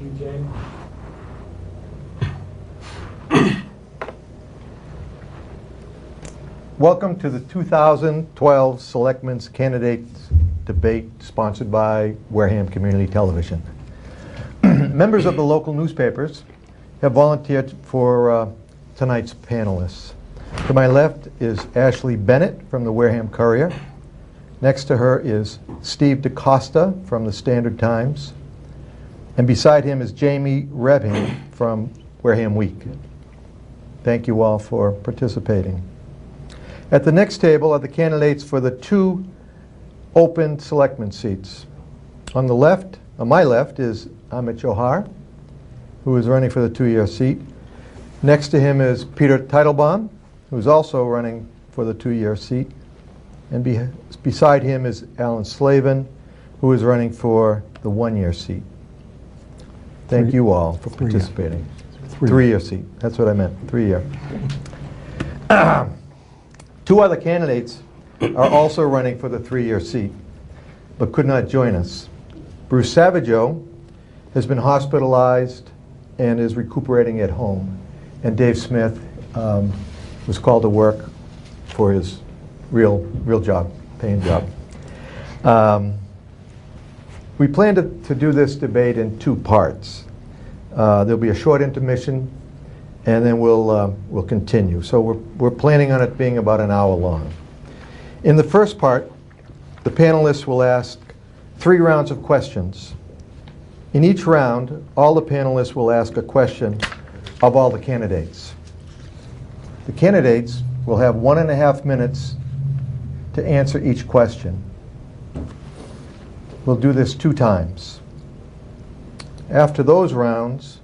you, Jay. Welcome to the 2012 Selectmen's Candidates Debate, sponsored by Wareham Community Television. Members of the local newspapers have volunteered for tonight's panelists. To my left is Ashley Bennett from the Wareham Courier. Next to her is Steve DaCosta from the Standard Times. And beside him is Jamie Rebham from Wareham Week. Thank you all for participating. At the next table are the candidates for the two open selectman seats. On the left, on my left, is Amit Johar, who is running for the two-year seat. Next to him is Peter Teitelbaum, who is also running for the two-year seat. And beside him is Alan Slavin, who is running for the one-year seat. Thank you all for participating. Three-year seat. That's what I meant. Three-year. Two other candidates are also running for the three-year seat, but could not join us. Bruce Savageau has been hospitalized and is recuperating at home. And Dave Smith was called to work for his real job, paying job. We plan to do this debate in two parts. There'll be a short intermission, and then we'll continue. So we're planning on it being about an hour long. In the first part, the panelists will ask 3 rounds of questions. In each round, all the panelists will ask a question of all the candidates. The candidates will have 1.5 minutes to answer each question. We'll do this 2 times. After those rounds,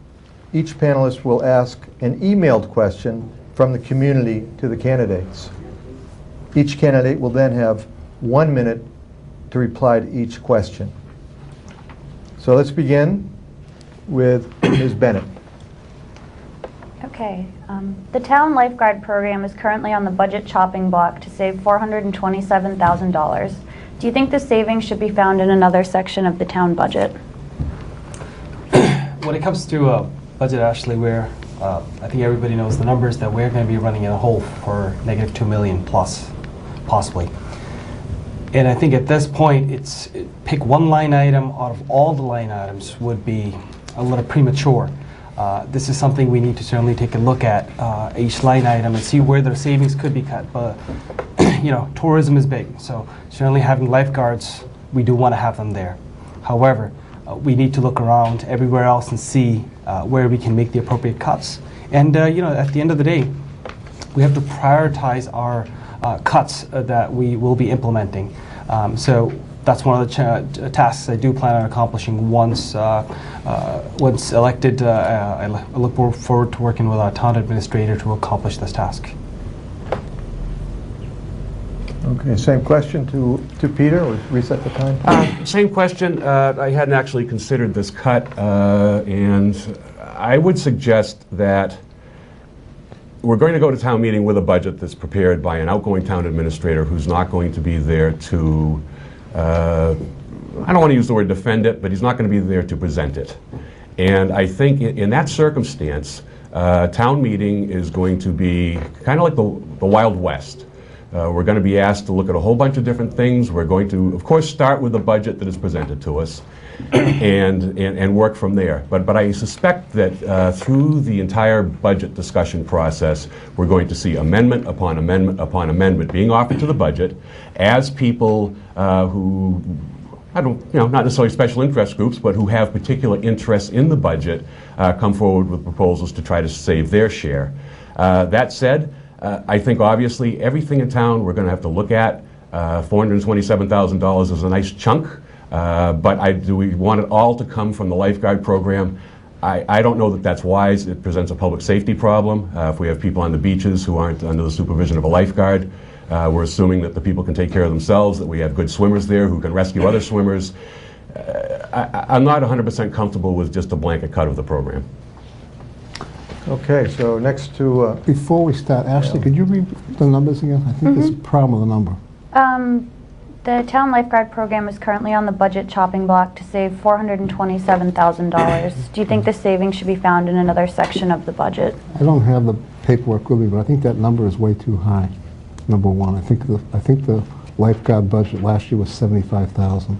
each panelist will ask an emailed question from the community to the candidates. Each candidate will then have 1 minute to reply to each question. So let's begin with Ms. Bennett. Okay. The town lifeguard program is currently on the budget chopping block to save $427,000. Do you think the savings should be found in another section of the town budget? When it comes to budget, Ashley, I think everybody knows the numbers that we're going to be running in a hole for negative $2 million plus, possibly. And I think at this point, pick one line item out of all the line items would be a little premature. This is something we need to certainly take a look at, each line item, and see where their savings could be cut. But tourism is big, so certainly having lifeguards, we do want to have them there. However, we need to look around everywhere else and see where we can make the appropriate cuts. And at the end of the day, we have to prioritize our cuts that we will be implementing. So that's one of the tasks I do plan on accomplishing once elected. I look forward to working with our town administrator to accomplish this task. Okay, same question to Peter. We'll reset the time. Same question. I hadn't actually considered this cut, and I would suggest that we're going to go to town meeting with a budget that's prepared by an outgoing town administrator who's not going to be there to, I don't want to use the word defend it, but he's not going to be there to present it. And I think in that circumstance, town meeting is going to be kind of like the Wild West. We're going to be asked to look at a whole bunch of different things. We're going to, of course, start with the budget that is presented to us and work from there. But I suspect that through the entire budget discussion process, we're going to see amendment upon amendment upon amendment being offered to the budget as people who, not necessarily special interest groups, but who have particular interests in the budget come forward with proposals to try to save their share. That said, I think obviously everything in town we're going to have to look at. $427,000 is a nice chunk, but do we want it all to come from the lifeguard program? I don't know that that's wise. It presents a public safety problem. If we have people on the beaches who aren't under the supervision of a lifeguard, we're assuming that the people can take care of themselves, that we have good swimmers there who can rescue other swimmers. I'm not 100% comfortable with just a blanket cut of the program. Okay, so next to... Before we start, Ashley, could you read the numbers again? I think there's a problem with the number. The town lifeguard program is currently on the budget chopping block to save $427,000. Do you think the savings should be found in another section of the budget? I don't have the paperwork with me, but I think that number is way too high, number one. I think the lifeguard budget last year was $75,000.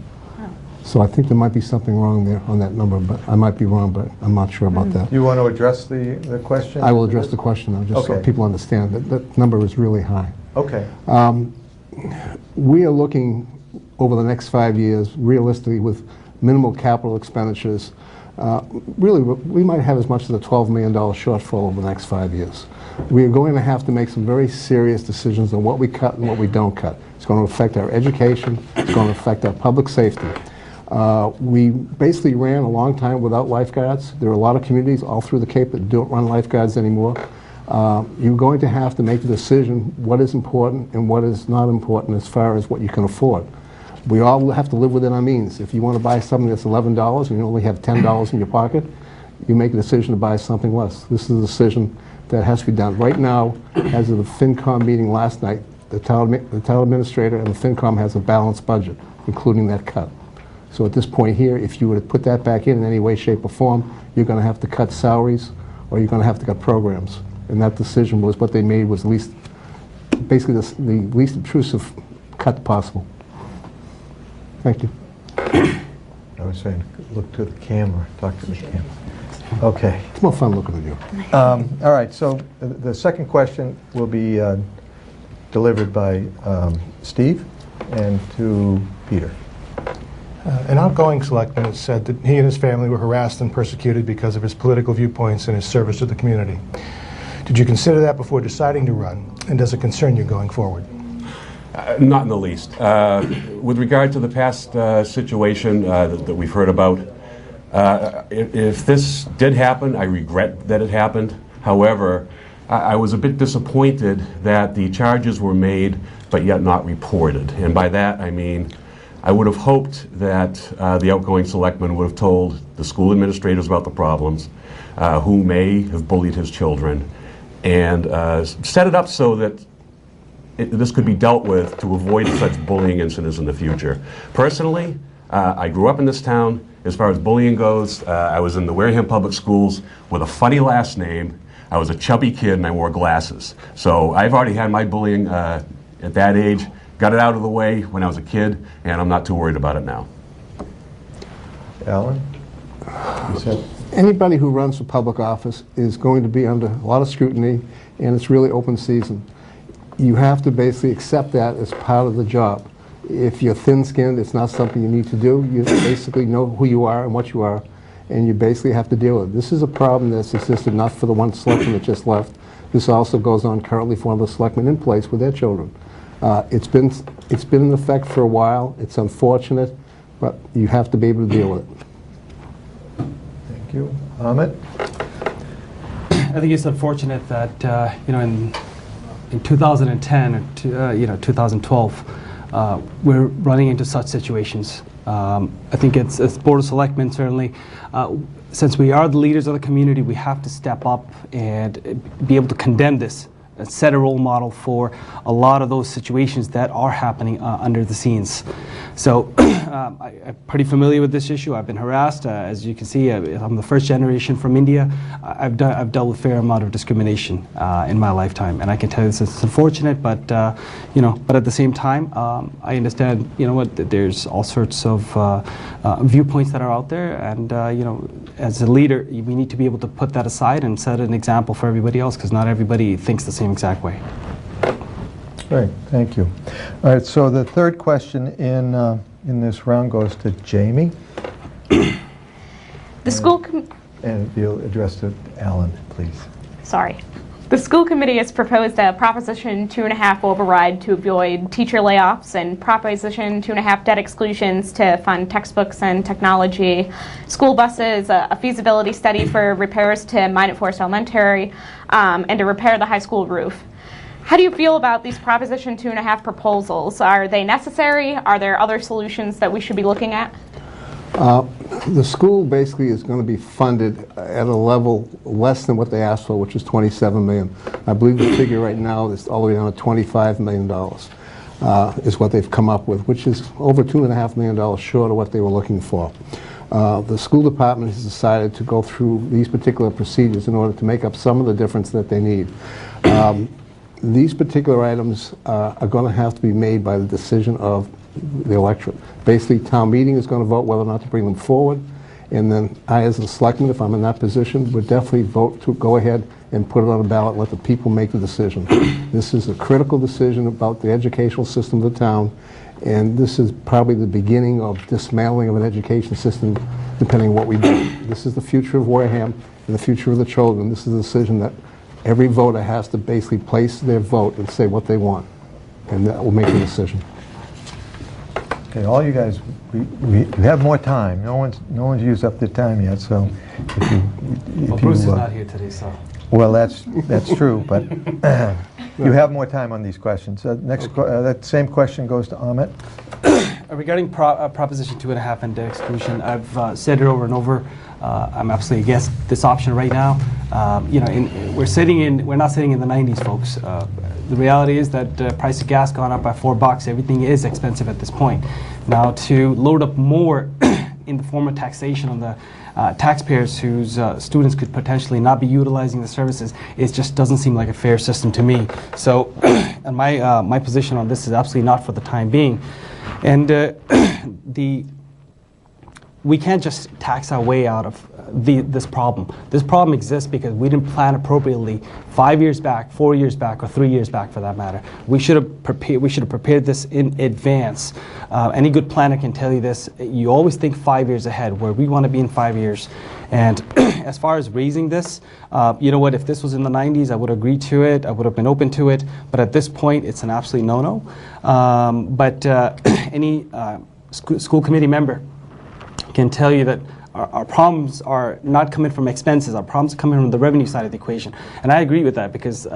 So I think there might be something wrong there on that number, but I might be wrong, but I'm not sure about that. You want to address the question? I will address the question now, just so Okay. people understand that that number is really high. Okay. We are looking over the next 5 years, realistically, with minimal capital expenditures. Really, we might have as much as a $12 million shortfall over the next 5 years. We are going to have to make some very serious decisions on what we cut and what we don't cut. It's going to affect our education. It's going to affect our public safety. We basically ran a long time without lifeguards. There are a lot of communities all through the Cape that don't run lifeguards anymore. You're going to have to make the decision what is important and what is not important as far as what you can afford. We all have to live within our means. If you want to buy something that's $11 and you only have $10 in your pocket, you make a decision to buy something less. This is a decision that has to be done. Right now, as of the FinCom meeting last night, the town administrator and the FinCom has a balanced budget, including that cut. So at this point here, if you were to put that back in any way, shape, or form, you're going to have to cut salaries or you're going to have to cut programs. And that decision was what they made was basically the least obtrusive cut possible. Thank you. I was saying, look to the camera, talk to the camera. Okay. It's more fun looking at you. All right, so the second question will be delivered by Steve and to Peter. An outgoing selectman has said that he and his family were harassed and persecuted because of his political viewpoints and his service to the community. Did you consider that before deciding to run, and does it concern you going forward? Not in the least. With regard to the past situation that we've heard about, if this did happen, I regret that it happened. However, I was a bit disappointed that the charges were made but yet not reported. And by that I mean I would have hoped that the outgoing selectman would have told the school administrators about the problems, who may have bullied his children, and set it up so that this could be dealt with to avoid such bullying incidents in the future. Personally, I grew up in this town. As far as bullying goes, I was in the Wareham Public Schools with a funny last name. I was a chubby kid and I wore glasses. So I've already had my bullying at that age, got it out of the way when I was a kid, and I'm not too worried about it now. Alan? You said? Anybody who runs for public office is going to be under a lot of scrutiny, and it's really open season. You have to basically accept that as part of the job. If you're thin-skinned, it's not something you need to do. You basically know who you are and what you are, and you basically have to deal with it. This is a problem that's existed not for the one selectman that just left. This also goes on currently for one of the selectmen in place with their children. It's been in effect for a while. It's unfortunate, but you have to be able to deal with it. Thank you. Ahmet? I think it's unfortunate that in 2010 or 2012 we're running into such situations. I think it's Board of Selectmen certainly. Since we are the leaders of the community, we have to step up and be able to condemn this and set a role model for a lot of those situations that are happening under the scenes. So I'm pretty familiar with this issue. I've been harassed. As you can see, I'm the first generation from India. I've dealt with a fair amount of discrimination in my lifetime, and I can tell you this is unfortunate, but but at the same time, I understand, there's all sorts of viewpoints that are out there, and as a leader, we need to be able to put that aside and set an example for everybody else, because not everybody thinks the same exact way. Great, thank you. All right, so the third question in this round goes to Jamie. The school and you'll address to Alan, please. Sorry. The school committee has proposed a Proposition 2.5 override to avoid teacher layoffs and Proposition 2.5 debt exclusions to fund textbooks and technology, school buses, a feasibility study for repairs to Minot Forest Elementary, and to repair the high school roof. How do you feel about these Proposition 2.5 proposals? Are they necessary? Are there other solutions that we should be looking at? The school basically is going to be funded at a level less than what they asked for, which is $27 million. I believe the figure right now is all the way down to $25 million. is what they've come up with, which is over $2.5 million short of what they were looking for. The school department has decided to go through these particular procedures in order to make up some of the difference that they need. These particular items are going to have to be made by the decision of the electorate. Basically, town meeting is going to vote whether or not to bring them forward, and then I, as a selectman, if I'm in that position, would definitely vote to go ahead and put it on a ballot and let the people make the decision. This is a critical decision about the educational system of the town, and this is probably the beginning of dismantling of an education system, depending on what we do. This is the future of Wareham and the future of the children. This is a decision that every voter has to basically place their vote and say what they want, and that will make the decision. Okay, all you guys, we have more time. No one's used up their time yet, so Well, Bruce is not here today, so. well, that's true, but you have more time on these questions. That same question goes to Amit. Regarding Proposition 2.5 and debt exclusion, I've said it over and over. I'm absolutely against this option right now. We're not sitting in the 90s, folks. The reality is that the price of gas gone up by $4. Everything is expensive at this point. Now, to load up more in the form of taxation on the taxpayers whose students could potentially not be utilizing the services, it just doesn't seem like a fair system to me. So, and my position on this is absolutely not for the time being. And we can't just tax our way out of this problem. This problem exists because we didn't plan appropriately 5 years back, 4 years back, or 3 years back, for that matter. We should have prepared this in advance. Any good planner can tell you this. You always think 5 years ahead, where we want to be in 5 years. And as far as raising this, you know what? If this was in the 90s, I would agree to it. I would have been open to it. But at this point, it's an absolute no-no. Any school committee member can tell you that our problems are not coming from expenses. Our problems are coming from the revenue side of the equation. And I agree with that because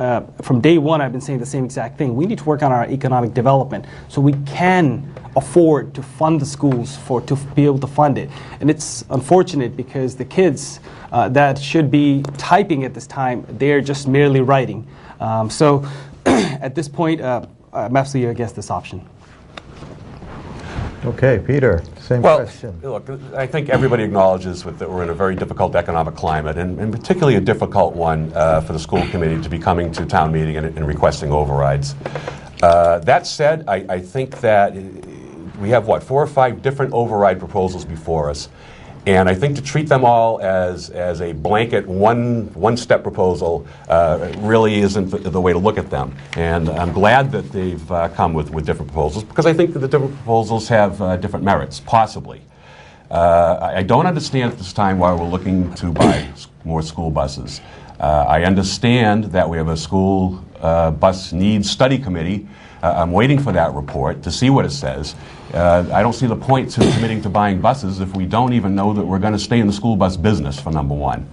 from day one, I've been saying the same exact thing. We need to work on our economic development so we can afford to fund the schools to be able to fund it. And it's unfortunate because the kids that should be typing at this time, they're just merely writing. So at this point, I'm absolutely against this option. Okay, Peter, same question. Look, I think everybody acknowledges that we're in a very difficult economic climate, and particularly a difficult one for the school committee to be coming to town meeting and requesting overrides. That said, I think that we have, 4 or 5 different override proposals before us. And I think to treat them all as a blanket one-step proposal really isn't the way to look at them. And I'm glad that they've come with different proposals because I think that the different proposals have different merits, possibly. I don't understand at this time why we're looking to buy more school buses. I understand that we have a school bus needs study committee. I'm waiting for that report to see what it says. I don't see the point to committing to buying buses if we don't even know that we're going to stay in the school bus business, for number one.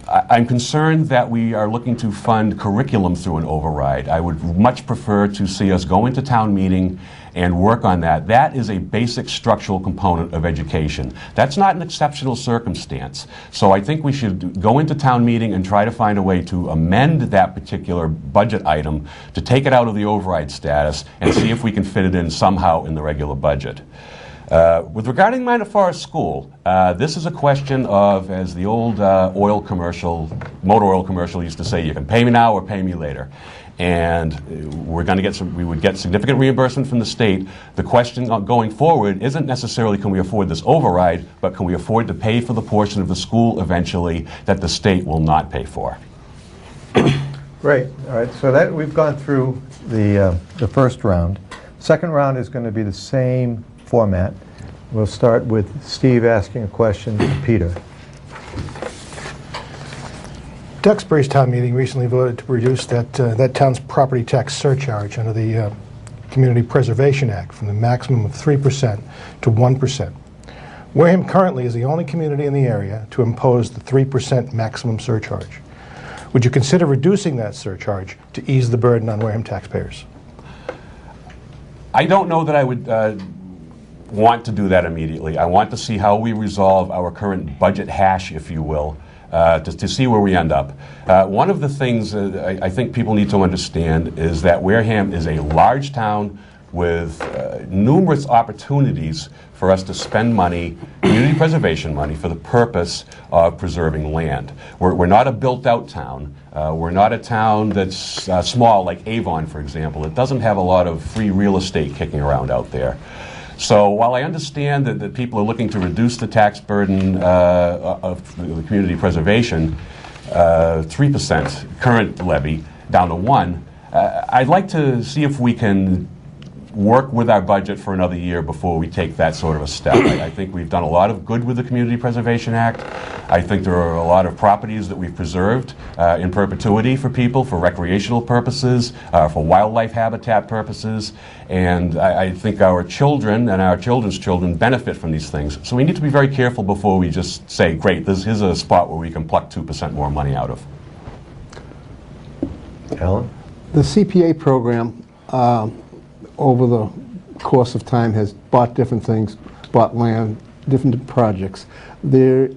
I'm concerned that we are looking to fund curriculum through an override. I would much prefer to see us go into town meeting and work on that. That is a basic structural component of education. That's not an exceptional circumstance. So I think we should go into town meeting and try to find a way to amend that particular budget item to take it out of the override status and see if we can fit it in somehow in the regular budget. With regarding Minot Forest School, this is a question of, as the old motor oil commercial used to say, you can pay me now or pay me later. And we would get significant reimbursement from the state. The question going forward isn't necessarily can we afford this override, but can we afford to pay for the portion of the school eventually that the state will not pay for. Great. All right. So that we've gone through the first round. Second round is going to be the same format. We'll start with Steve asking a question to Peter. Duxbury's town meeting recently voted to reduce that town's property tax surcharge under the Community Preservation Act from the maximum of 3% to 1%. Wareham currently is the only community in the area to impose the 3% maximum surcharge. Would you consider reducing that surcharge to ease the burden on Wareham taxpayers? I don't know that I would want to do that immediately. I want to see how we resolve our current budget hash, if you will, to see where we end up. One of the things I think people need to understand is that Wareham is a large town with numerous opportunities for us to spend money, community preservation money, for the purpose of preserving land. We're not a built-out town. We're not a town that's small like Avon, for example. It doesn't have a lot of free real estate kicking around out there. So while I understand that people are looking to reduce the tax burden of the community preservation, 3% current levy down to 1%, I'd like to see if we can work with our budget for another year before we take that sort of a step. I think we've done a lot of good with the Community Preservation Act. I think there are a lot of properties that we've preserved in perpetuity for people, for recreational purposes, for wildlife habitat purposes, and I think our children and our children's children benefit from these things. So we need to be very careful before we just say, great, here's a spot where we can pluck 2% more money out of. Alan? The CPA program, over the course of time, has bought different things, bought land, different projects. They're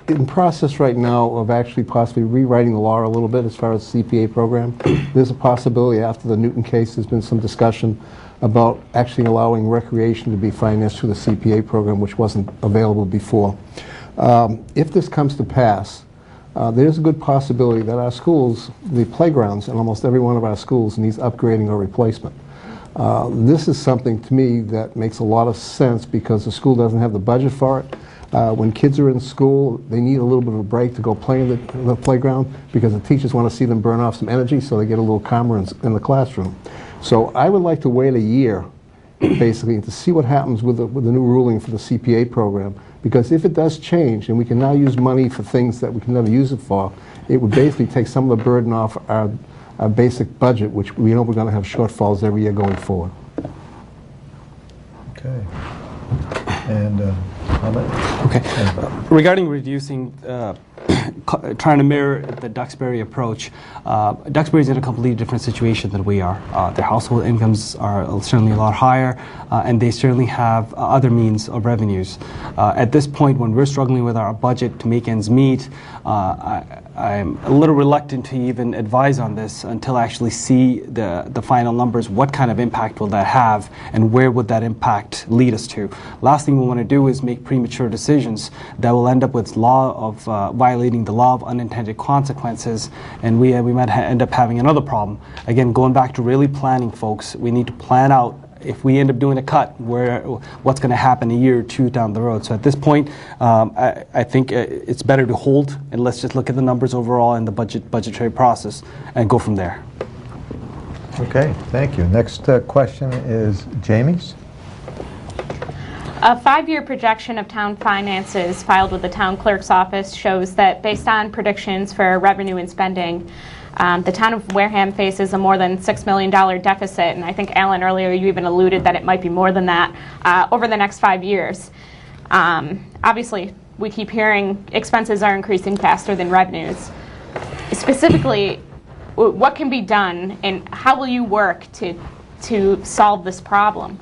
in process right now of actually possibly rewriting the law a little bit as far as the CPA program. There's a possibility, after the Newton case, there's been some discussion about actually allowing recreation to be financed through the CPA program, which wasn't available before. If this comes to pass, there's a good possibility that our schools, the playgrounds in almost every one of our schools, needs upgrading or replacement. This is something to me that makes a lot of sense because the school doesn't have the budget for it. When kids are in school, they need a little bit of a break to go play in the playground because the teachers want to see them burn off some energy so they get a little calmer in the classroom. So I would like to wait a year, basically, to see what happens with the new ruling for the CPA program, because if it does change and we can now use money for things that we can never use it for, it would basically take some of the burden off our basic budget, which we know we're going to have shortfalls every year going forward. Okay. And comment? Okay. Regarding reducing, trying to mirror the Duxbury approach, Duxbury's in a completely different situation than we are. Their household incomes are certainly a lot higher, and they certainly have other means of revenues. At this point, when we're struggling with our budget to make ends meet, I'm a little reluctant to even advise on this until I actually see the final numbers. What kind of impact will that have, and where would that impact lead us to? Last thing we want to do is make premature decisions that will end up with violating the law of unintended consequences, and we might end up having another problem. Again, going back to really planning, folks, we need to plan out. If we end up doing a cut, what's going to happen a year or two down the road? So at this point, I think it's better to hold, and let's just look at the numbers overall in the budgetary process and go from there. Okay, thank you. Next question is Jamie's. A 5-year projection of town finances filed with the town clerk's office shows that based on predictions for revenue and spending, the town of Wareham faces a more than $6 million deficit, and I think, Alan, earlier you even alluded that it might be more than that over the next 5 years. Obviously, we keep hearing expenses are increasing faster than revenues. Specifically, what can be done, and how will you work to solve this problem?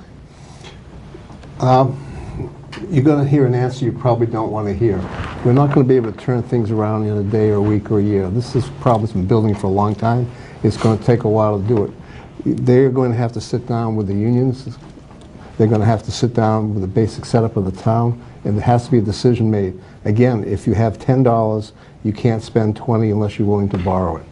You're going to hear an answer you probably don't want to hear. We're not going to be able to turn things around in a day or a week or a year. This problem's been building for a long time. It's going to take a while to do it. They're going to have to sit down with the unions. They're going to have to sit down with the basic setup of the town, and there has to be a decision made. Again, if you have $10, you can't spend $20 unless you're willing to borrow it.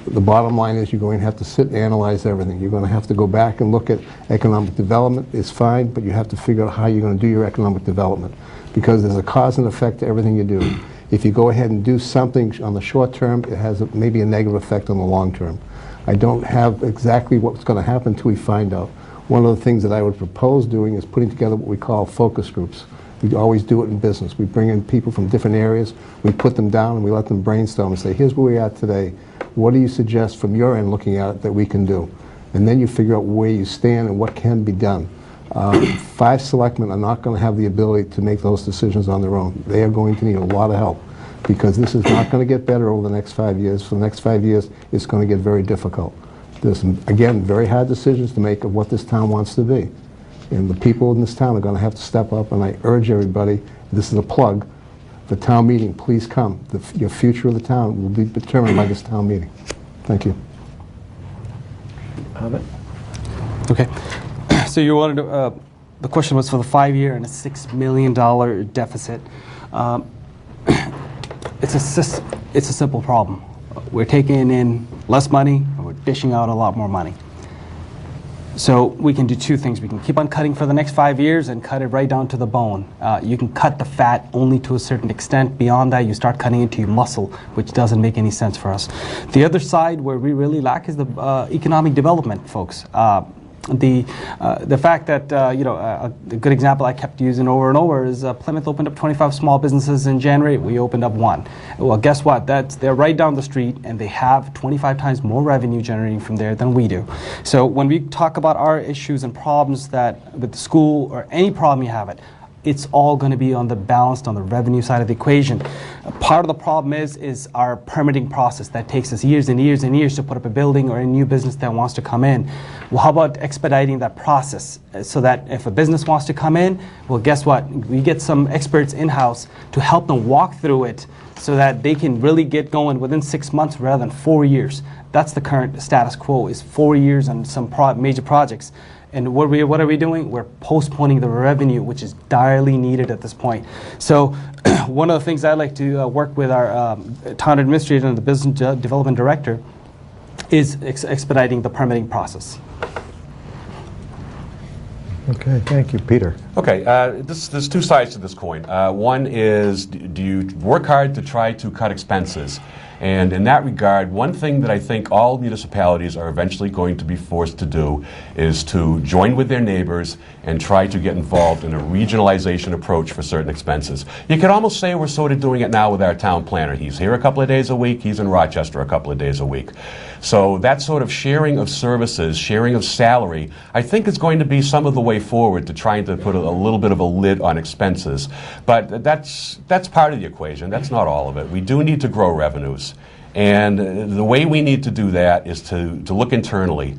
The bottom line is you're going to have to sit and analyze everything. You're going to have to go back and look at economic development. It's fine, but you have to figure out how you're going to do your economic development, because there's a cause and effect to everything you do. If you go ahead and do something on the short term, it has maybe a negative effect on the long term. I don't have exactly what's going to happen until we find out. One of the things that I would propose doing is putting together what we call focus groups. We always do it in business. We bring in people from different areas, we put them down, and we let them brainstorm and say, here's where we are today. What do you suggest from your end looking at it that we can do? And then you figure out where you stand and what can be done. 5 selectmen are not going to have the ability to make those decisions on their own. They are going to need a lot of help, because this is not going to get better over the next 5 years. For the next 5 years, it's going to get very difficult. There's some, again, very hard decisions to make of what this town wants to be. And the people in this town are going to have to step up, and I urge everybody, this is a plug, the town meeting, please come. Your future of the town will be determined by this town meeting. Thank you. Okay. So you wanted to, the question was for the 5-year and a $6 million deficit. It's a simple problem. We're taking in less money, and we're dishing out a lot more money. So we can do two things. We can keep on cutting for the next 5 years and cut it right down to the bone. You can cut the fat only to a certain extent. Beyond that, you start cutting into your muscle, which doesn't make any sense for us. The other side where we really lack is the economic development, folks. The fact that, a good example I kept using over and over is Plymouth opened up 25 small businesses in January. We opened up 1. Well, guess what? They're right down the street, and they have 25 times more revenue generating from there than we do. So when we talk about our issues and problems that with the school or any problem you have it's all going to be on the revenue side of the equation. Part of the problem is our permitting process that takes us years and years and years to put up a building or a new business that wants to come in. Well, how about expediting that process so that if a business wants to come in, well, guess what? We get some experts in-house to help them walk through it so that they can really get going within 6 months rather than 4 years. That's the current status quo, is 4 years on some major projects. And what are we doing? We're postponing the revenue, which is direly needed at this point. So one of the things I like to work with our town administrator and the business development director is expediting the permitting process. Okay, thank you. Peter. Okay, there's two sides to this coin. One is, do you work hard to try to cut expenses? And in that regard, one thing that I think all municipalities are eventually going to be forced to do is to join with their neighbors and try to get involved in a regionalization approach for certain expenses. You could almost say we're sort of doing it now with our town planner. He's here a couple of days a week, he's in Rochester a couple of days a week. So that sort of sharing of services, sharing of salary, I think is going to be some of the way forward to trying to put a little bit of a lid on expenses. But that's part of the equation. That's not all of it. We do need to grow revenues. And the way we need to do that is to look internally.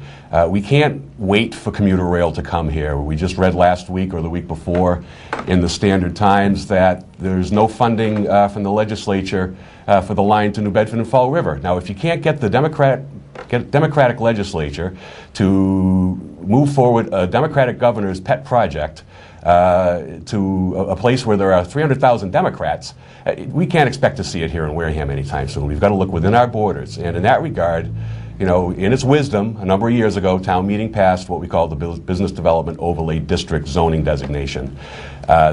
We can't wait for commuter rail to come here. We just read last week or the week before in the Standard Times that there's no funding from the legislature for the line to New Bedford and Fall River. Now, if you can't get the Democratic legislature to move forward a Democratic governor's pet project to a place where there are 300,000 Democrats, we can't expect to see it here in Wareham anytime soon. We've got to look within our borders. And in that regard, in its wisdom, a number of years ago, town meeting passed what we call the Business Development Overlay District zoning designation.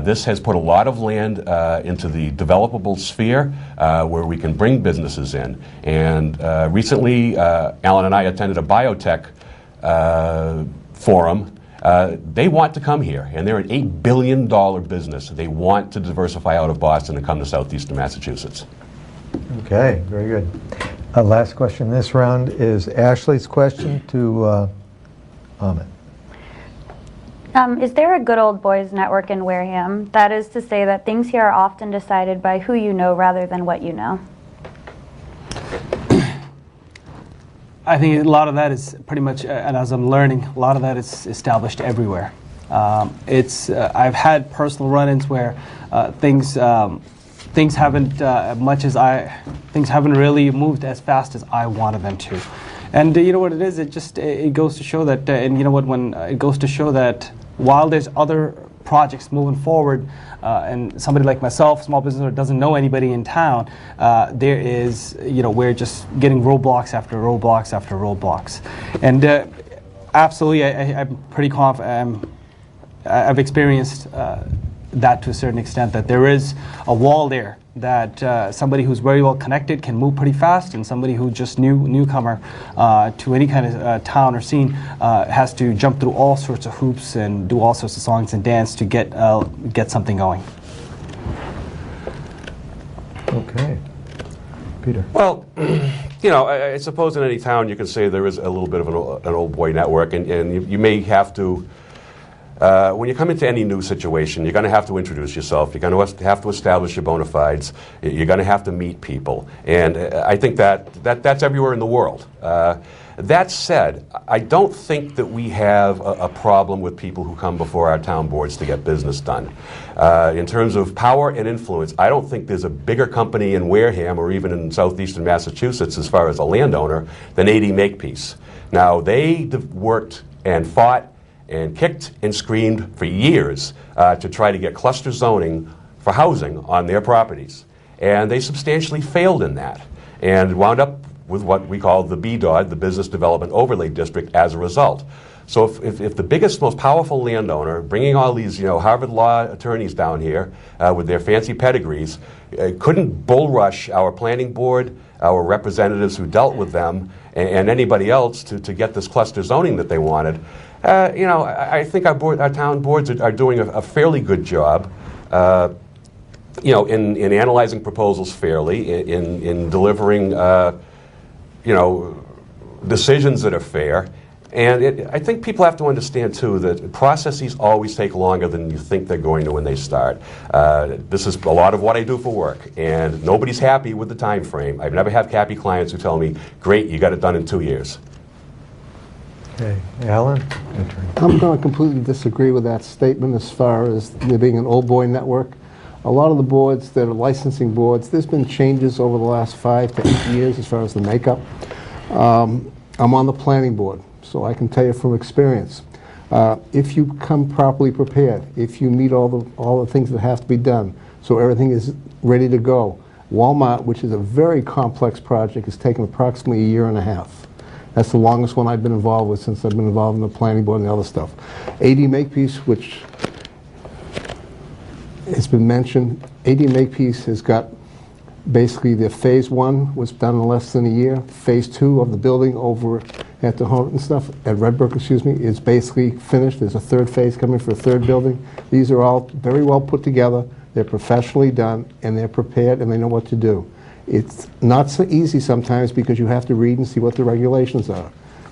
This has put a lot of land into the developable sphere where we can bring businesses in. And recently, Alan and I attended a biotech forum. They want to come here, and they're an $8 billion business. They want to diversify out of Boston and come to southeastern Massachusetts. Okay, very good. Last question this round is Ashley's question to Amit. Is there a good old boys network in Wareham? That is to say that things here are often decided by who you know rather than what you know. I think a lot of that is pretty much, and as I'm learning, a lot of that is established everywhere. I've had personal run-ins where things haven't things haven't really moved as fast as I wanted them to. And you know what it is? It goes to show that, and you know what? When it goes to show that while there's other projects moving forward, and somebody like myself, small business owner, doesn't know anybody in town, there is, we're just getting roadblocks after roadblocks after roadblocks. And absolutely, I'm pretty confident. I've experienced that to a certain extent, that there is a wall there, that somebody who's very well connected can move pretty fast, and somebody who just newcomer to any kind of town or scene has to jump through all sorts of hoops and do all sorts of songs and dance to get something going. Okay. Peter. Well, I suppose in any town you can say there is a little bit of an old boy network, and you may have to When you come into any new situation, you're going to have to introduce yourself. You're going to have to establish your bona fides. You're going to have to meet people. And I think that's everywhere in the world. That said, I don't think that we have a problem with people who come before our town boards to get business done. In terms of power and influence, I don't think there's a bigger company in Wareham or even in southeastern Massachusetts as far as a landowner than AD Makepeace. Now, they worked and fought and kicked and screamed for years to try to get cluster zoning for housing on their properties. And they substantially failed in that and wound up with what we call the BDOD, the Business Development Overlay District, as a result. So if the biggest, most powerful landowner, bringing all these Harvard Law attorneys down here with their fancy pedigrees, couldn't bull rush our planning board, our representatives who dealt with them, and anybody else to get this cluster zoning that they wanted, I think our town boards are doing a fairly good job. In analyzing proposals fairly, in delivering decisions that are fair. And I think people have to understand, too, that processes always take longer than you think they're going to when they start. This is a lot of what I do for work, and nobody's happy with the time frame. I've never had happy clients who tell me, great, you got it done in 2 years. Okay, Alan? I'm going to completely disagree with that statement as far as there being an old boy network. A lot of the boards that are licensing boards, there's been changes over the last 5 to 8 years as far as the makeup. I'm on the planning board, so I can tell you from experience. If you come properly prepared, if you meet all the things that have to be done, so everything is ready to go. Walmart, which is a very complex project, has taken approximately 1.5 years. That's the longest one I've been involved with since I've been involved in the planning board and the other stuff. AD Makepeace, which has been mentioned, AD Makepeace has got basically their phase 1 was done in less than a year. Phase 2 of the building over at the home and stuff, at Redbrook, is basically finished. There's a third phase coming for a third building. These are all very well put together. They're professionally done, and they're prepared, and they know what to do. It's not so easy sometimes because you have to read and see what the regulations are.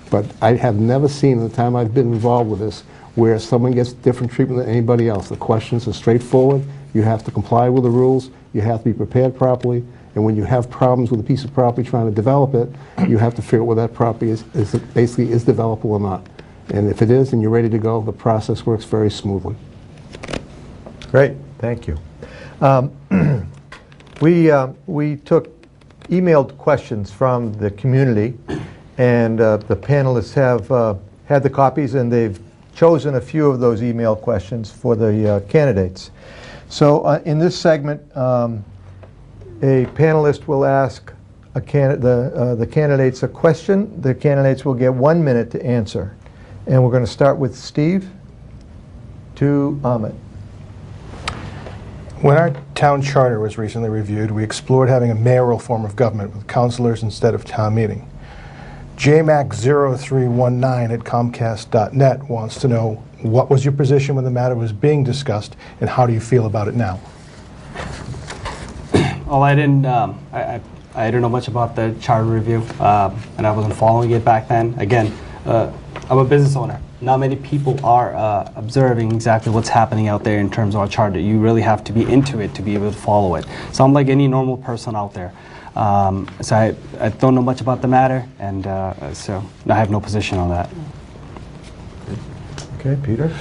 But I have never seen in the time I've been involved with this where someone gets different treatment than anybody else. The questions are straightforward. You have to comply with the rules. You have to be prepared properly. And when you have problems with a piece of property trying to develop it, you have to figure out whether that property is developable or not. And if it is and you're ready to go, the process works very smoothly. Great, thank you. We took emailed questions from the community, and the panelists have had the copies, and they've chosen a few of those email questions for the candidates. So in this segment, a panelist will ask the candidates a question. The candidates will get 1 minute to answer. And we're going to start with Steve to Ahmet. When our town charter was recently reviewed, we explored having a mayoral form of government with councilors instead of town meeting. JMac0319 at Comcast.net wants to know, what was your position when the matter was being discussed, and how do you feel about it now? Well, I didn't know much about the charter review, and I wasn't following it back then. Again, I'm a business owner. Not many people are observing exactly what's happening out there in terms of our charter. You really have to be into it to be able to follow it. So I'm like any normal person out there. So I don't know much about the matter, and so I have no position on that. Okay, Peter?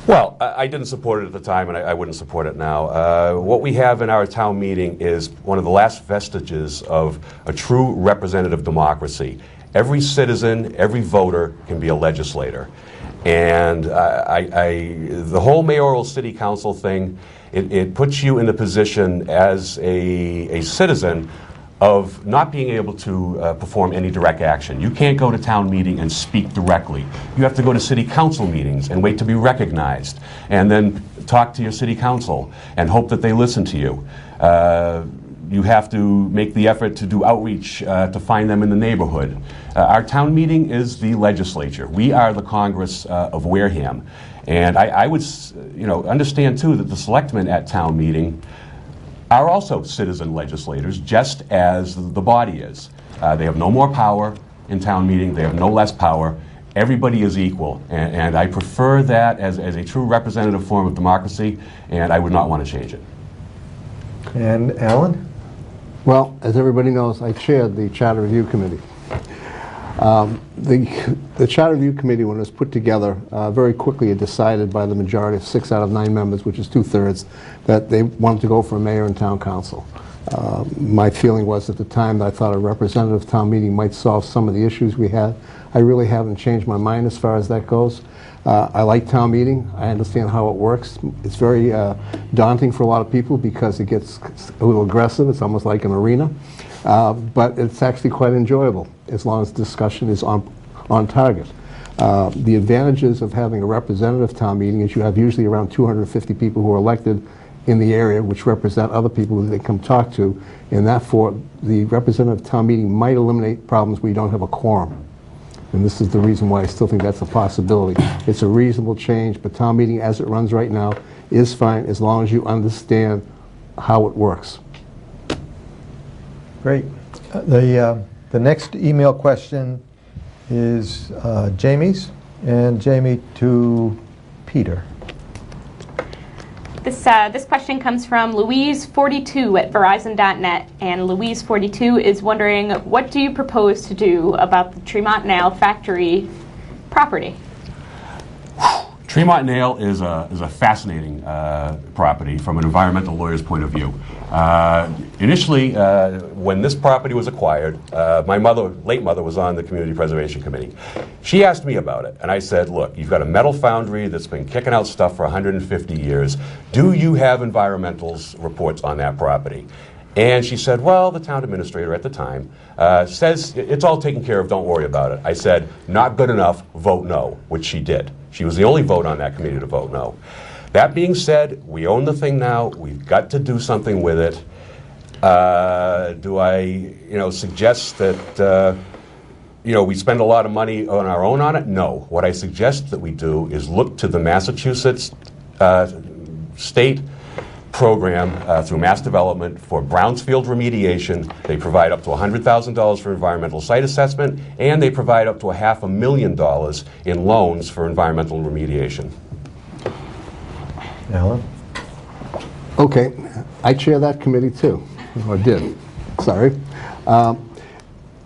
Well, I didn't support it at the time, and I wouldn't support it now. What we have in our town meeting is one of the last vestiges of a true representative democracy. Every citizen, every voter can be a legislator. And the whole mayoral city council thing, it puts you in the position as a citizen of not being able to perform any direct action. You can't go to town meeting and speak directly. You have to go to city council meetings and wait to be recognized, and then talk to your city council and hope that they listen to you. You have to make the effort to do outreach to find them in the neighborhood. Our town meeting is the legislature. We are the Congress of Wareham. And I would understand, too, that the selectmen at town meeting are also citizen legislators, just as the body is. They have no more power in town meeting. They have no less power. everybody is equal, and I prefer that as a true representative form of democracy, and I would not want to change it. And Alan? Well, as everybody knows, I chaired the Charter Review Committee. The Charter Review Committee, when it was put together, very quickly it decided by the majority of 6 out of 9 members, which is 2/3, that they wanted to go for a mayor and town council. My feeling was at the time that I thought a representative town meeting might solve some of the issues we had. I really haven't changed my mind as far as that goes. I like town meeting. I understand how it works. It's very daunting for a lot of people because it gets a little aggressive. It's almost like an arena. But it's actually quite enjoyable as long as the discussion is on target. The advantages of having a representative town meeting is you have usually around 250 people who are elected in the area, which represent other people that they come talk to, and therefore the representative town meeting might eliminate problems where you don't have a quorum. And this is the reason why I still think that's a possibility. It's a reasonable change, but town meeting as it runs right now is fine as long as you understand how it works. Great. The next email question is Jamie's, and Jamie to Peter. This question comes from Louise42 at Verizon.net, and Louise42 is wondering, what do you propose to do about the Tremont Nail factory property? Tremont Nail is a fascinating property from an environmental lawyer's point of view. Initially, when this property was acquired, my late mother was on the Community Preservation Committee. She asked me about it, and I said, look, you've got a metal foundry that's been kicking out stuff for 150 years. Do you have environmental reports on that property? And she said, well, the town administrator at the time says it's all taken care of, don't worry about it. I said, not good enough, vote no, which she did. She was the only vote on that committee to vote no. That being said, we own the thing now. We've got to do something with it. Do I, suggest that, we spend a lot of money on our own on it? No. What I suggest that we do is look to the Massachusetts state program through mass development for Brownsfield remediation. They provide up to $100,000 for environmental site assessment, and they provide up to $500,000 in loans for environmental remediation. Alan? Okay, I chair that committee too, or did, sorry.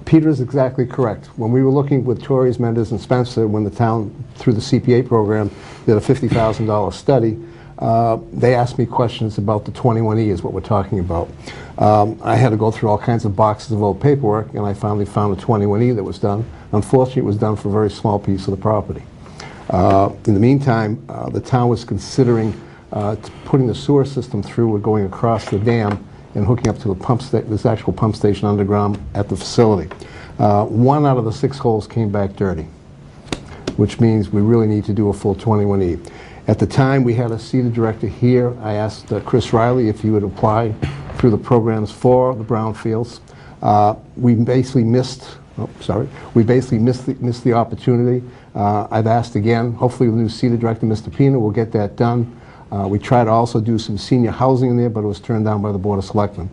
Peter is exactly correct. When we were looking with Torres, Mendez, and Spencer, when the town, through the CPA program, did a $50,000 study, they asked me questions about the 21E is what we're talking about. I had to go through all kinds of boxes of old paperwork, and I finally found a 21E that was done. Unfortunately, it was done for a very small piece of the property. In the meantime, the town was considering putting the sewer system through. We're going across the dam and hooking up to the this actual pump station underground at the facility. 1 out of the 6 holes came back dirty, which means we really need to do a full 21E. At the time, we had a seated director here. I asked Chris Riley if he would apply through the programs for the brownfields. We basically missed. We basically missed the opportunity. I've asked again. Hopefully, the new seated director, Mr. Pina, will get that done. We tried to also do some senior housing in there, but it was turned down by the Board of Selectmen.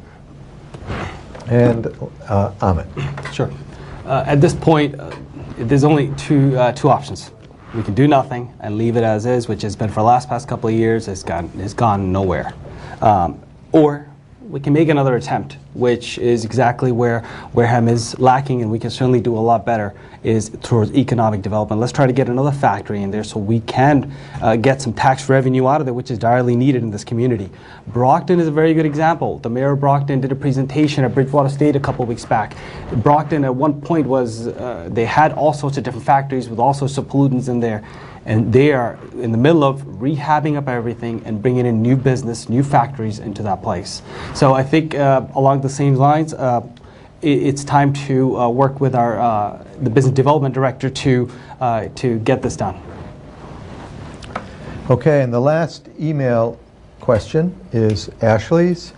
And Amit. Sure. At this point, there's only two options. We can do nothing and leave it as is, which has been for the past couple of years. It's gone nowhere. Or we can make another attempt, which is exactly where Wareham is lacking, and we can certainly do a lot better, is towards economic development. Let's try to get another factory in there so we can get some tax revenue out of it, which is direly needed in this community. Brockton is a very good example. The mayor of Brockton did a presentation at Bridgewater State a couple of weeks back. Brockton at one point was, they had all sorts of different factories with all sorts of pollutants in there. And they are in the middle of rehabbing up everything and bringing in new business, new factories into that place. So I think along the same lines, it's time to work with our the business development director to get this done. Okay, and the last email question is Ashley's.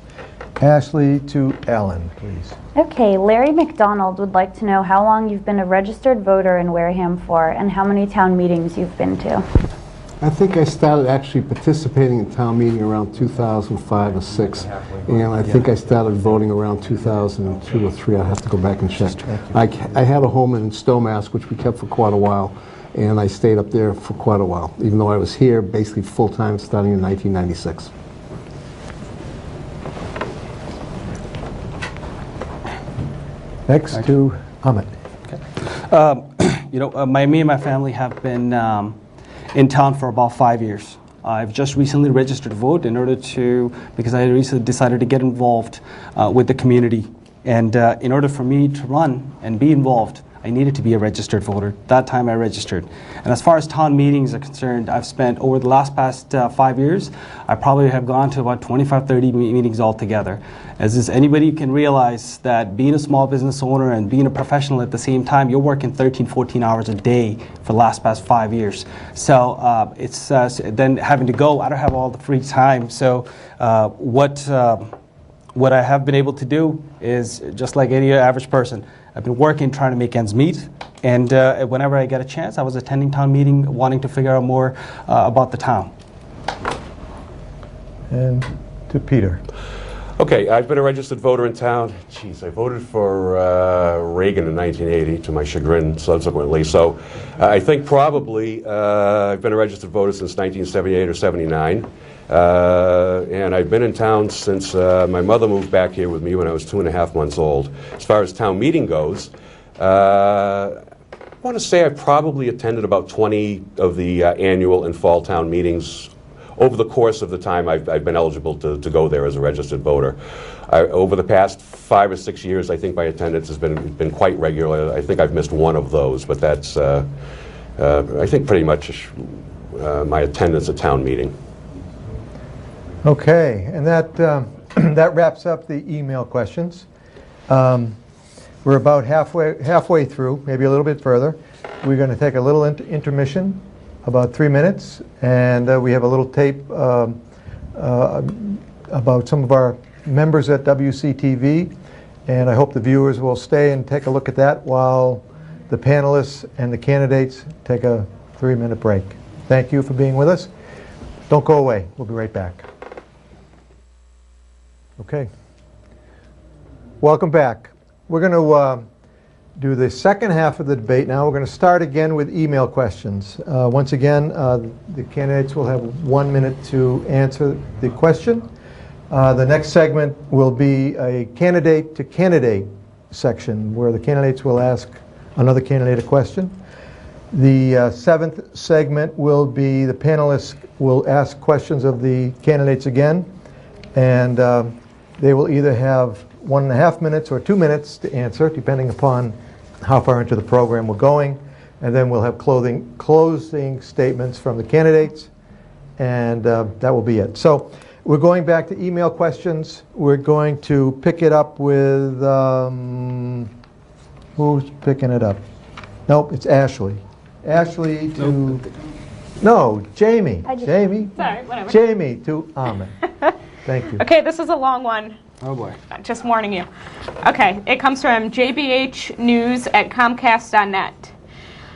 Ashley to Alan, please. Okay, Larry McDonald would like to know how long you've been a registered voter in Wareham for and how many town meetings you've been to. I think I started actually participating in town meeting around 2005 or 6, and I think I started voting around 2002 or 3. I'll have to go back and check. I had a home in Stowe, Mass, which we kept for quite a while, and I stayed up there for quite a while, even though I was here basically full-time starting in 1996. Next to Amit. Me and my family have been in town for about 5 years. I've just recently registered to vote because I recently decided to get involved with the community. And in order for me to run and be involved, I needed to be a registered voter. That time I registered. And as far as town meetings are concerned, I've spent over the past 5 years, I probably have gone to about 25, 30 meetings altogether. As anybody can realize that being a small business owner and being a professional at the same time, you're working 13, 14 hours a day for the past 5 years. So it's then having to go, I don't have all the free time. So what I have been able to do is just like any average person, I've been working, trying to make ends meet, and whenever I get a chance, I was attending town meeting, wanting to figure out more about the town. And to Peter. Okay, I've been a registered voter in town. Geez, I voted for Reagan in 1980, to my chagrin subsequently. So I think probably I've been a registered voter since 1978 or 79. And I've been in town since my mother moved back here with me when I was 2.5 months old. As far as town meeting goes, I want to say I probably attended about 20 of the annual and fall town meetings over the course of the time I've been eligible to go there as a registered voter. Over the past 5 or 6 years, I think my attendance has been quite regular. I think I've missed one of those, but that's, I think, pretty much my attendance at town meeting. Okay, and that that wraps up the email questions. We're about halfway through, maybe a little bit further. We're going to take a little intermission, about 3 minutes, and we have a little tape about some of our members at WCTV, and I hope the viewers will stay and take a look at that while the panelists and the candidates take a 3-minute break. Thank you for being with us. Don't go away. We'll be right back. Okay. Welcome back. We're going to do the second half of the debate now. We're going to start again with email questions. Once again, the candidates will have 1 minute to answer the question. The next segment will be a candidate-to-candidate section where the candidates will ask another candidate a question. The seventh segment will be the panelists will ask questions of the candidates again, and they will either have 1.5 minutes or 2 minutes to answer, depending upon how far into the program we're going. And then we'll have closing statements from the candidates, and that will be it. So we're going back to email questions. We're going to pick it up with, who's picking it up? Nope, it's Ashley. Ashley to, no, Jamie. Jamie. Sorry, whatever. Jamie to Ahmed. Thank you. Okay, this is a long one. Oh boy. Just warning you. Okay, it comes from jbhnews@comcast.net.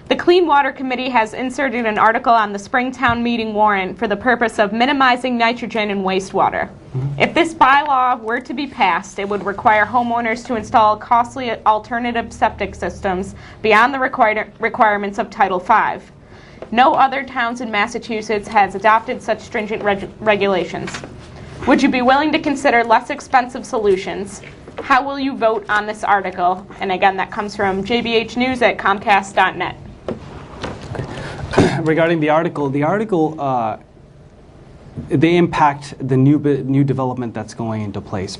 The Clean Water Committee has inserted an article on the Springtown meeting warrant for the purpose of minimizing nitrogen in wastewater. If this bylaw were to be passed, it would require homeowners to install costly alternative septic systems beyond the requirements of Title V. No other towns in Massachusetts has adopted such stringent regulations. Would you be willing to consider less expensive solutions? How will you vote on this article? And again, that comes from jbhnews@comcast.net. Regarding the article, they impact the new development that's going into place.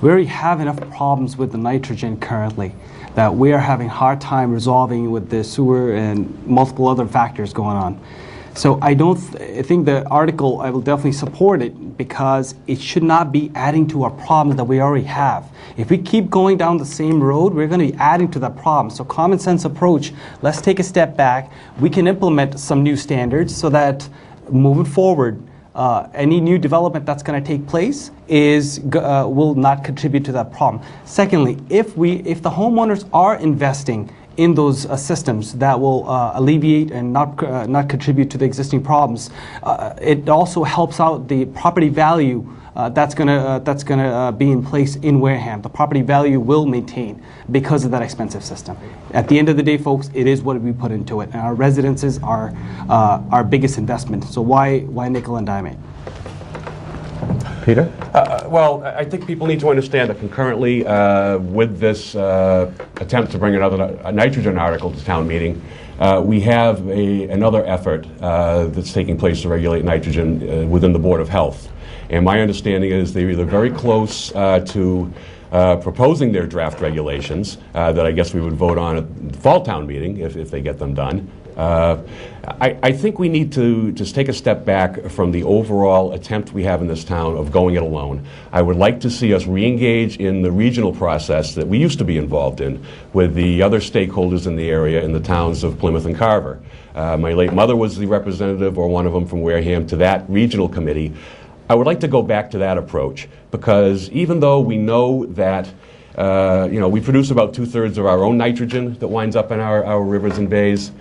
We already have enough problems with the nitrogen currently that we are having a hard time resolving with the sewer and multiple other factors going on. So I think the article, I will definitely support it because it should not be adding to our problems that we already have. If we keep going down the same road, we're going to be adding to that problem. So common sense approach, let's take a step back. We can implement some new standards so that moving forward, any new development that's going to take place will not contribute to that problem. Secondly, if the homeowners are investing in those systems that will alleviate and not contribute to the existing problems. It also helps out the property value that's gonna be in place in Wareham. The property value will maintain because of that expensive system. At the end of the day, folks, it is what we put into it, and our residences are our biggest investment. So why nickel and dime it? Peter? Well, I think people need to understand that concurrently with this attempt to bring a nitrogen article to town meeting, we have another effort that's taking place to regulate nitrogen within the Board of Health. And my understanding is they're either very close to proposing their draft regulations that I guess we would vote on at the fall town meeting if they get them done. I think we need to just take a step back from the overall attempt we have in this town of going it alone. I would like to see us re-engage in the regional process that we used to be involved in with the other stakeholders in the area in the towns of Plymouth and Carver. My late mother was the representative, or one of them, from Wareham to that regional committee. I would like to go back to that approach, because even though we know that we produce about 2/3 of our own nitrogen that winds up in our rivers and bays,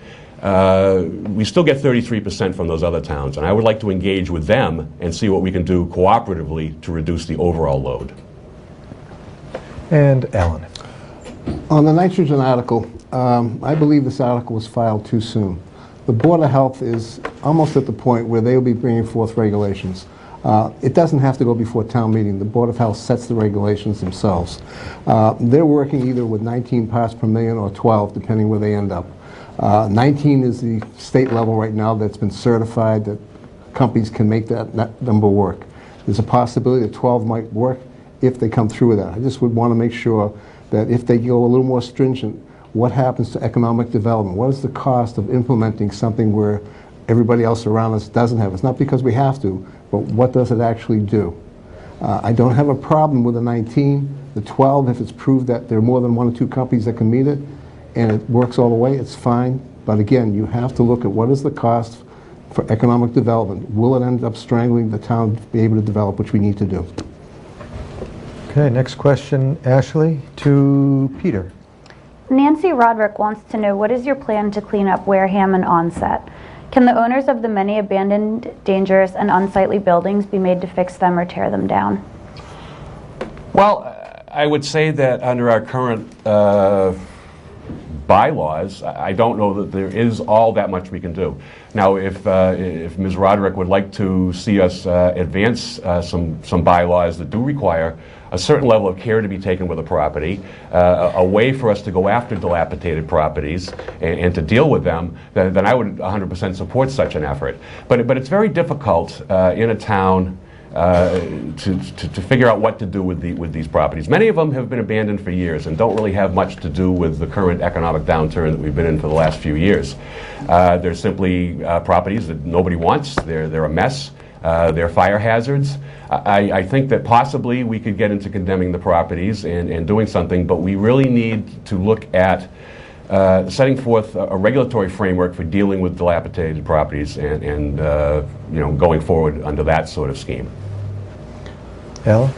we still get 33% from those other towns, and I would like to engage with them and see what we can do cooperatively to reduce the overall load. And Alan? On the nitrogen article, I believe this article was filed too soon. The Board of Health is almost at the point where they will be bringing forth regulations. It doesn't have to go before town meeting. The Board of Health sets the regulations themselves. They're working either with 19 parts per million or 12, depending where they end up. 19 is the state level right now that's been certified that companies can make that number work. There's a possibility that 12 might work if they come through with that. I just would want to make sure that if they go a little more stringent, what happens to economic development? What is the cost of implementing something where everybody else around us doesn't have? It's not because we have to, but what does it actually do? I don't have a problem with the 19. The 12, if it's proved that there are more than 1 or 2 companies that can meet it, and it works all the way, it's fine. But again, you have to look at what is the cost for economic development. Will it end up strangling the town to be able to develop, which we need to do? Okay, next question, Ashley, to Peter. Nancy Roderick wants to know, what is your plan to clean up Wareham and Onset? Can the owners of the many abandoned, dangerous, and unsightly buildings be made to fix them or tear them down? Well, I would say that under our current bylaws, I don't know that there is all that much we can do. Now, if Ms. Roderick would like to see us advance some bylaws that do require a certain level of care to be taken with a property, a way for us to go after dilapidated properties and to deal with them, then I would 100% support such an effort. But it's very difficult in a town to figure out what to do with these properties. Many of them have been abandoned for years and don't really have much to do with the current economic downturn that we've been in for the last few years. They're simply properties that nobody wants. They're a mess. They're fire hazards. I think that possibly we could get into condemning the properties and doing something, but we really need to look at setting forth a regulatory framework for dealing with dilapidated properties and going forward under that sort of scheme. Alan?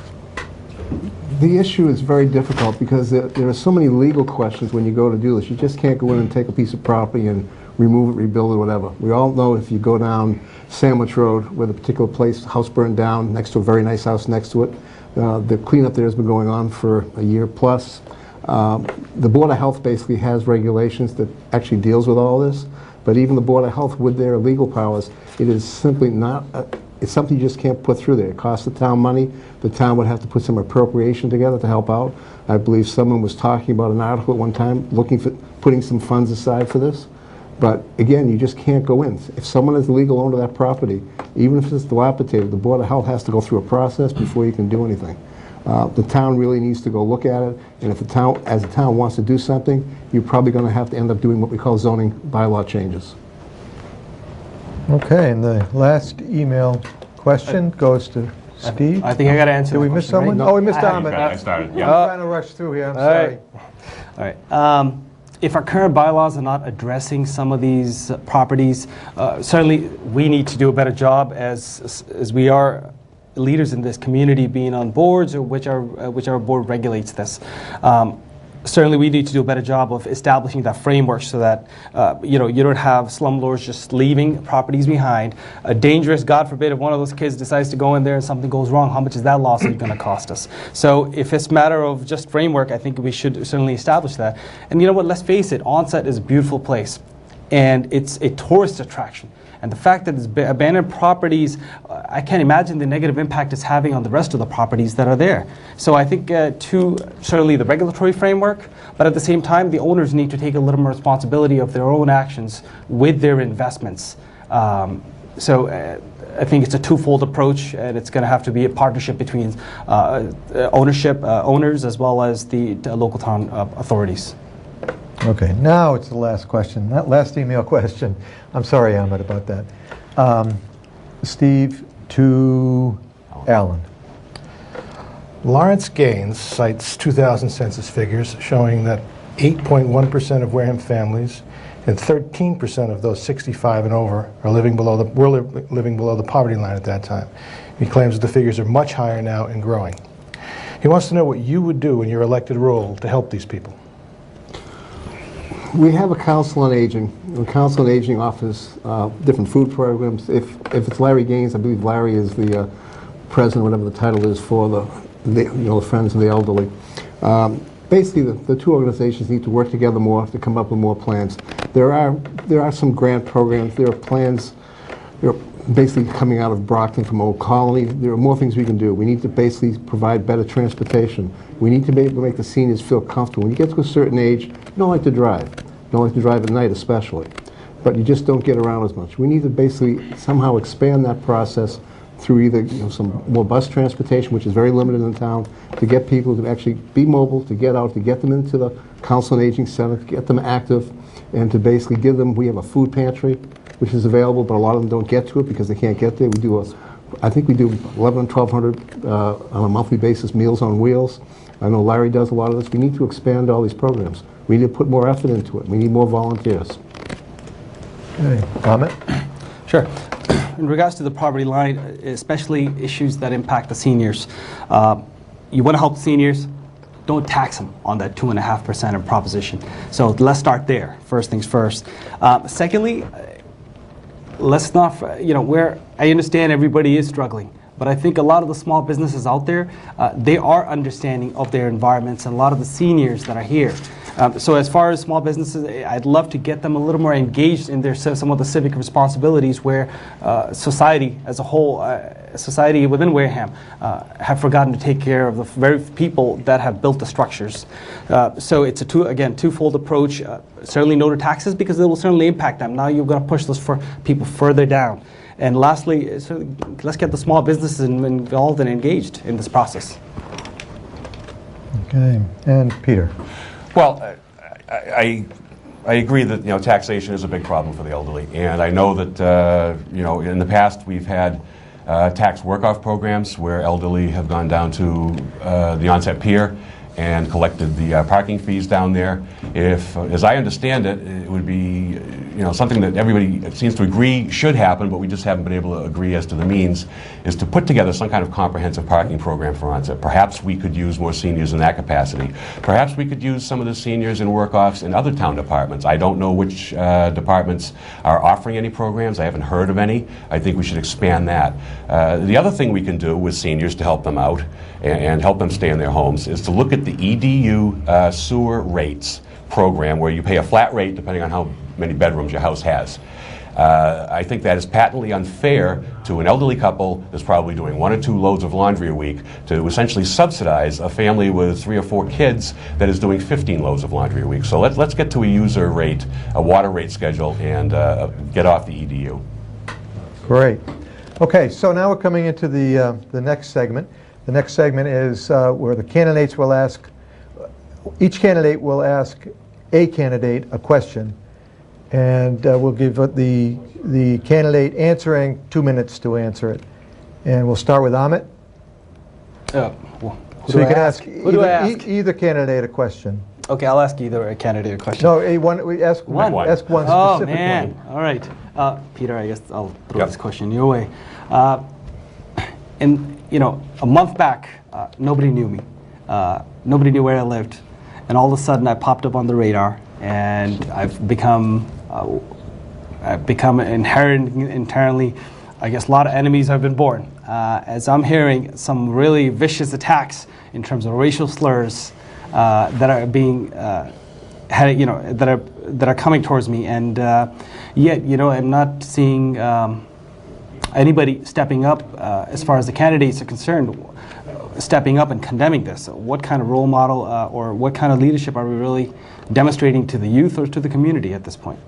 The issue is very difficult because there are so many legal questions when you go to do this. You just can't go in and take a piece of property and remove it, rebuild it, whatever. We all know if you go down Sandwich Road with a particular place, house burned down next to a very nice house next to it. The cleanup there has been going on for a year plus. The Board of Health basically has regulations that actually deals with all this, but even the Board of Health, with their legal powers, it is simply not, it's something you just can't put through there. It costs the town money. The town would have to put some appropriation together to help out. I believe someone was talking about an article at one time looking for putting some funds aside for this. But again, you just can't go in. If someone is the legal owner of that property, even if it's dilapidated, the Board of Health has to go through a process before you can do anything. The town really needs to go look at it, and if the town, as a town, wants to do something, you're probably going to have to end up doing what we call zoning bylaw changes. Okay, and the last email question goes to Steve. I think I got to answer. Did we miss someone? Right? Oh, we missed Ahmed. I started, I'm yeah. trying to rush through here, I'm sorry. All right. If our current bylaws are not addressing some of these properties, certainly we need to do a better job as we are leaders in this community, being on boards or which our board regulates this. certainly we need to do a better job of establishing that framework so that you don't have slumlords just leaving properties behind. A dangerous, God forbid, if one of those kids decides to go in there and something goes wrong, how much is that lawsuit going to cost us? So if it's a matter of just framework, I think we should certainly establish that. And you know what, let's face it, Onset is a beautiful place and it's a tourist attraction. And the fact that it's abandoned properties, I can't imagine the negative impact it's having on the rest of the properties that are there. So I think certainly the regulatory framework, but at the same time, the owners need to take a little more responsibility of their own actions with their investments. So I think it's a twofold approach, and it's going to have to be a partnership between owners as well as the local town authorities. Okay, now it's the last question, that last email question. I'm sorry, Ahmed, about that. Steve to Alan. Lawrence Gaines cites 2000 census figures showing that 8.1% of Wareham families and 13% of those 65 and over are living below the poverty line at that time. He claims that the figures are much higher now and growing. He wants to know what you would do in your elected role to help these people. We have a council on aging. The council on aging offers different food programs. If it's Larry Gaines, I believe Larry is the president, whatever the title is, for the Friends of the Elderly. Basically, the two organizations need to work together more to come up with more plans. There are some grant programs. There are plans. They're basically coming out of Brockton from Old Colony. There are more things we can do. We need to basically provide better transportation. We need to be able to make the seniors feel comfortable. When you get to a certain age, you don't like to drive. You don't like to drive at night especially. But you just don't get around as much. We need to basically somehow expand that process through either some more bus transportation, which is very limited in town, to get people to actually be mobile, to get out, to get them into the Council on Aging Center, to get them active, and to basically give them, we have a food pantry, which is available, but a lot of them don't get to it because they can't get there. I think we do 1,100 and 1,200 on a monthly basis, Meals on Wheels. I know Larry does a lot of this. We need to expand all these programs. We need to put more effort into it. We need more volunteers. Okay. Comment? Sure. In regards to the poverty line, especially issues that impact the seniors, you want to help the seniors, don't tax them on that 2.5% of proposition. So let's start there, first things first. Secondly, let's not, where I understand everybody is struggling, but I think a lot of the small businesses out there, they are understanding of their environments, and a lot of the seniors that are here. So as far as small businesses, I'd love to get them a little more engaged in some of the civic responsibilities where society as a whole, society within Wareham, have forgotten to take care of the very people that have built the structures. So it's a twofold approach. Certainly no to taxes because it will certainly impact them. Now you've got to push those people further down. And lastly, let's get the small businesses involved and engaged in this process. Okay, and Peter. Well, I agree that taxation is a big problem for the elderly, and I know that in the past we've had tax work-off programs where elderly have gone down to the Onset Pier and collected the parking fees down there. If, as I understand it, it would be something that everybody seems to agree should happen, but we just haven't been able to agree as to the means, is to put together some kind of comprehensive parking program for Onset. Perhaps we could use more seniors in that capacity. Perhaps we could use some of the seniors in work-offs in other town departments. I don't know which departments are offering any programs. I haven't heard of any. I think we should expand that. The other thing we can do with seniors to help them out and help them stay in their homes is to look at the EDU sewer rates program, where you pay a flat rate depending on how many bedrooms your house has. I think that is patently unfair to an elderly couple that's probably doing 1 or 2 loads of laundry a week to essentially subsidize a family with 3 or 4 kids that is doing 15 loads of laundry a week. So let's get to a user rate, a water rate schedule, and get off the EDU. Great. Okay, so now we're coming into the next segment. The next segment is where the candidates will ask, each candidate will ask a candidate a question, and we'll give the candidate answering 2 minutes to answer it. And we'll start with Amit. So you can ask either candidate a question. Okay, I'll ask either a candidate a question. No, we ask one specific one. Oh, man. All right. Peter, I guess I'll throw this question your way. A month back, nobody knew me. Nobody knew where I lived. and all of a sudden I popped up on the radar, and I've become internally, I guess a lot of enemies have been born. As I'm hearing some really vicious attacks in terms of racial slurs that are being that are coming towards me, and yet I'm not seeing anybody stepping up as far as the candidates are concerned, stepping up and condemning this. What kind of role model or what kind of leadership are we really demonstrating to the youth or to the community at this point?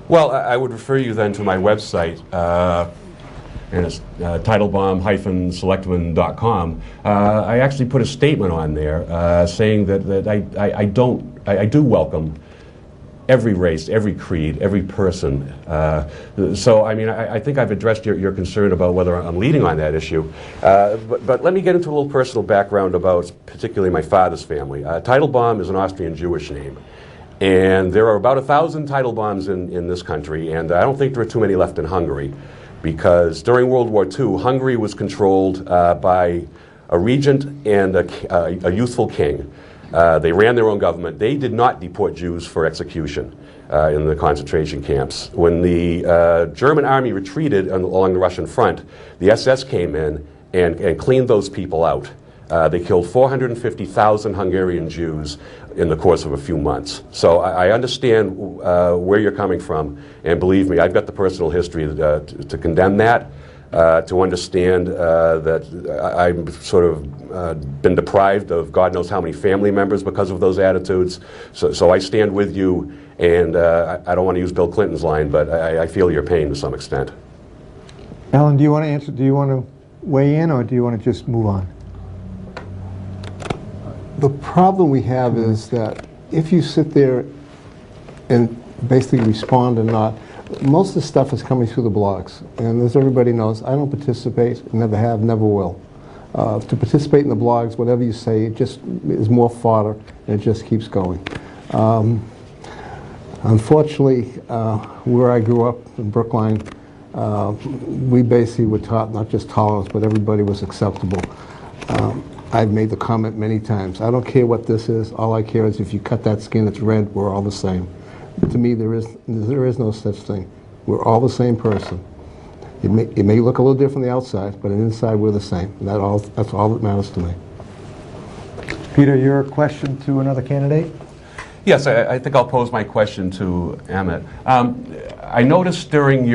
Well, I would refer you then to my website, and it's titlebaum-selectman.com. I actually put a statement on there saying that I do welcome every race, every creed, every person. So, I mean, I think I've addressed your concern about whether I'm leading on that issue. But let me get into a little personal background about particularly my father's family. Teitelbaum is an Austrian Jewish name. And there are about 1,000 Teitelbaums in this country, and I don't think there are too many left in Hungary, because during World War II, Hungary was controlled by a regent and a youthful king. They ran their own government. They did not deport Jews for execution in the concentration camps. When the German army retreated along the Russian front, the SS came in and cleaned those people out. They killed 450,000 Hungarian Jews in the course of a few months. So I understand where you're coming from, and believe me, I've got the personal history to condemn that, to understand that I've sort of been deprived of God knows how many family members because of those attitudes. So I stand with you, and I don't want to use Bill Clinton's line, but I feel your pain to some extent. Alan, do you want to answer? Do you want to weigh in, or do you want to just move on? The problem we have is that if you sit there and basically respond or not, most of the stuff is coming through the blogs. And as everybody knows, I don't participate, never have, never will. To participate in the blogs, whatever you say, it just is more fodder, and it just keeps going. Unfortunately, where I grew up in Brookline, we basically were taught not just tolerance, but everybody was acceptable. I've made the comment many times. I don't care what this is. All I care is if you cut that skin, it's red. We're all the same. But to me, there is no such thing. We're all the same person. It may look a little different on the outside, but inside we're the same. And that's all that matters to me. Peter, your question to another candidate? Yes, I think I'll pose my question to Amit. I noticed during we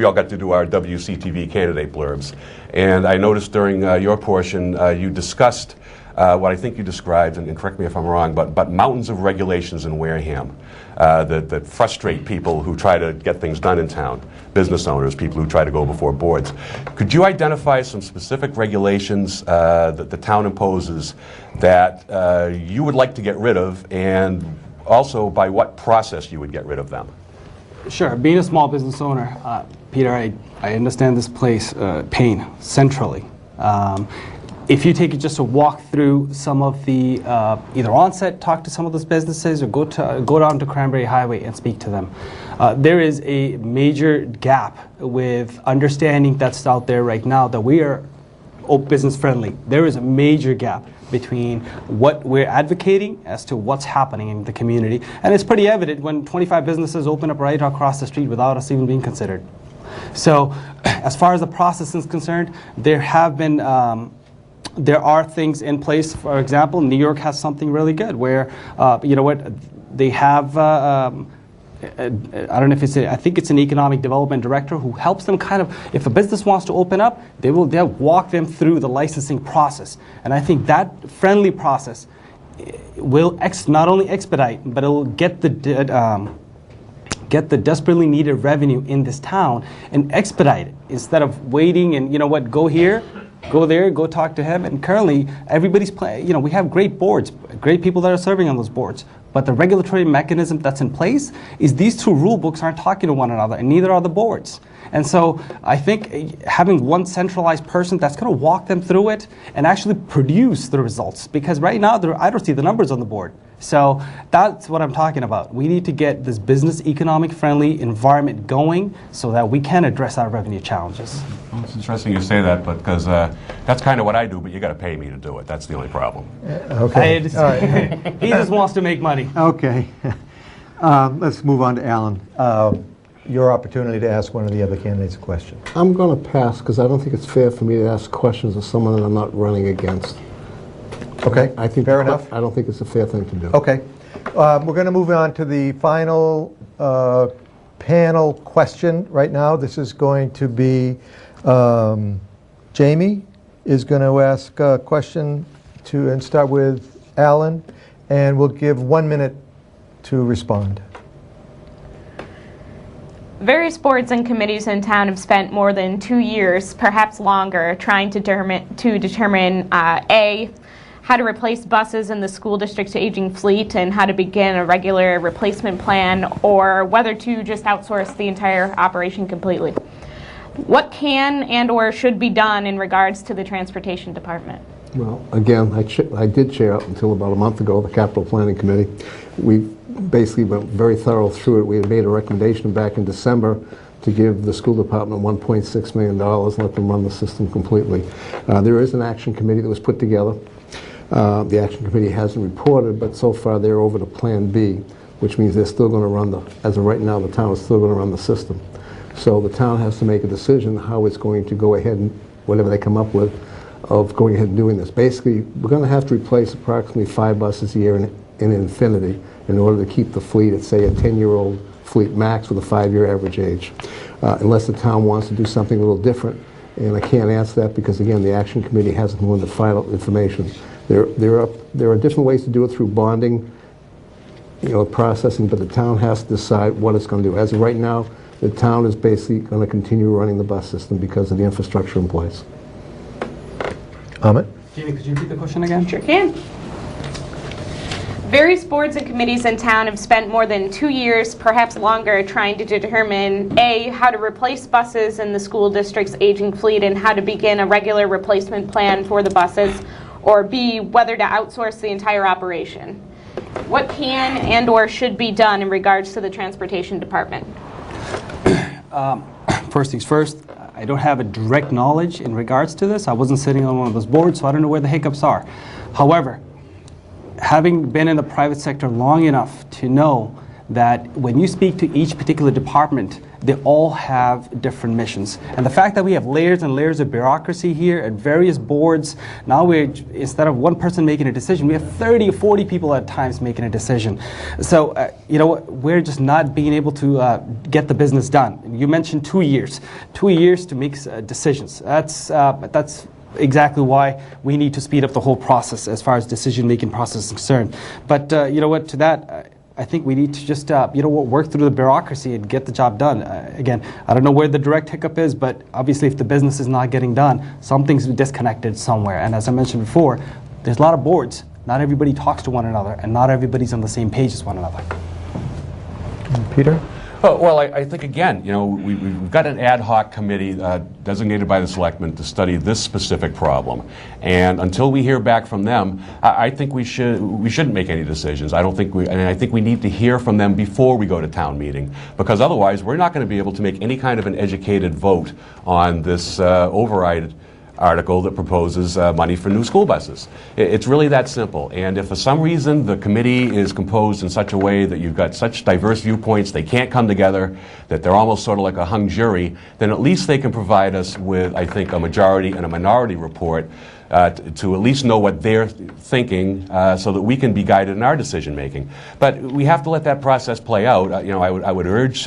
all got to do our WCTV candidate blurbs, and I noticed during your portion you discussed what I think you described, and correct me if I'm wrong, but mountains of regulations in Wareham that frustrate people who try to get things done in town, business owners, people who try to go before boards. Could you identify some specific regulations that the town imposes that you would like to get rid of, and also by what process you would get rid of them? Sure. Being a small business owner, Peter, I understand this place pain centrally. If you take it just to walk through some of the either onset, talk to some of those businesses, or go down to Cranberry Highway and speak to them, there is a major gap with understanding that's out there right now that we are business friendly. There is a major gap between what we're advocating as to what's happening in the community, and it's pretty evident when 25 businesses open up right across the street without us even being considered. So, as far as the process is concerned, there have been. There are things in place. For example, New York has something really good where, they have, I don't know if I think it's an economic development director who helps them kind of, if a business wants to open up, they'll walk them through the licensing process. And I think that friendly process will not only expedite, but it will get the desperately needed revenue in this town and expedite it instead of waiting and, go here, go there, go talk to him. And currently, everybody's playing. We have great boards, great people that are serving on those boards. But the regulatory mechanism that's in place is these two rule books aren't talking to one another, and neither are the boards. And so I think having one centralized person that's going to walk them through it and actually produce the results, because right now I don't see the numbers on the board. So that's what I'm talking about. We need to get this business economic friendly environment going so that we can address our revenue challenges. Well, it's interesting you say that, but because that's kind of what I do, but you got to pay me to do it. That's the only problem. Okay. All right. He just wants to make money. Okay. Let's move on to Alan. Your opportunity to ask one of the other candidates a question. I'm going to pass because I don't think it's fair for me to ask questions of someone that I'm not running against. Okay, I think fair enough. I don't think it's a fair thing to do. Okay. We're going to move on to the final panel question right now. This is going to be Jamie is going to ask a question and start with Alan, and we'll give 1 minute to respond. Various boards and committees in town have spent more than 2 years, perhaps longer, trying to determine A, how to replace buses in the school district's aging fleet and how to begin a regular replacement plan, or whether to just outsource the entire operation completely. What can and or should be done in regards to the transportation department? Well, again, I did chair up until about a month ago the capital planning committee. We basically went very thorough through it. We had made a recommendation back in December to give the school department $1.6 million and let them run the system completely. There is an action committee that was put together. The action committee hasn't reported, but so far they're over to Plan B, which means they're still going to run as of right now, the town is still going to run the system. So the town has to make a decision how it's going to go ahead and whatever they come up with of going ahead and doing this. Basically, we're going to have to replace approximately 5 buses a year in infinity in order to keep the fleet at, say, a 10-year-old fleet max with a 5-year average age, unless the town wants to do something a little different. And I can't answer that because, again, the action committee hasn't given the final information. There are different ways to do it through bonding, processing, but the town has to decide what it's going to do. As of right now, the town is basically going to continue running the bus system because of the infrastructure in place. Amit? Jamie, could you repeat the question again? Sure can. Various boards and committees in town have spent more than 2 years, perhaps longer, trying to determine A, how to replace buses in the school district's aging fleet and how to begin a regular replacement plan for the buses, or B, whether to outsource the entire operation. What can and or should be done in regards to the transportation department? First things first, I don't have a direct knowledge in regards to this. I wasn't sitting on one of those boards, so I don't know where the hiccups are. However, having been in the private sector long enough to know that when you speak to each particular department, they all have different missions. And the fact that we have layers and layers of bureaucracy here at various boards, now instead of one person making a decision, we have 30 or 40 people at times making a decision. So, we're just not being able to get the business done. You mentioned 2 years. 2 years to make decisions. That's exactly why we need to speed up the whole process as far as decision-making process is concerned. But to that, I think we need to just work through the bureaucracy and get the job done. Again, I don't know where the direct hiccup is, but obviously if the business is not getting done, something's disconnected somewhere. And as I mentioned before, there's a lot of boards. Not everybody talks to one another, and not everybody's on the same page as one another. Peter? Well, I think, again, we've got an ad hoc committee designated by the selectmen to study this specific problem. And until we hear back from them, I think we shouldn't make any decisions. I think we need to hear from them before we go to town meeting, because otherwise we're not going to be able to make any kind of an educated vote on this override article that proposes money for new school buses. It's really that simple. And if for some reason the committee is composed in such a way that you've got such diverse viewpoints, they can't come together, that they're almost sort of like a hung jury, then at least they can provide us with, I think, a majority and a minority report to at least know what they're thinking so that we can be guided in our decision making. But we have to let that process play out. I would urge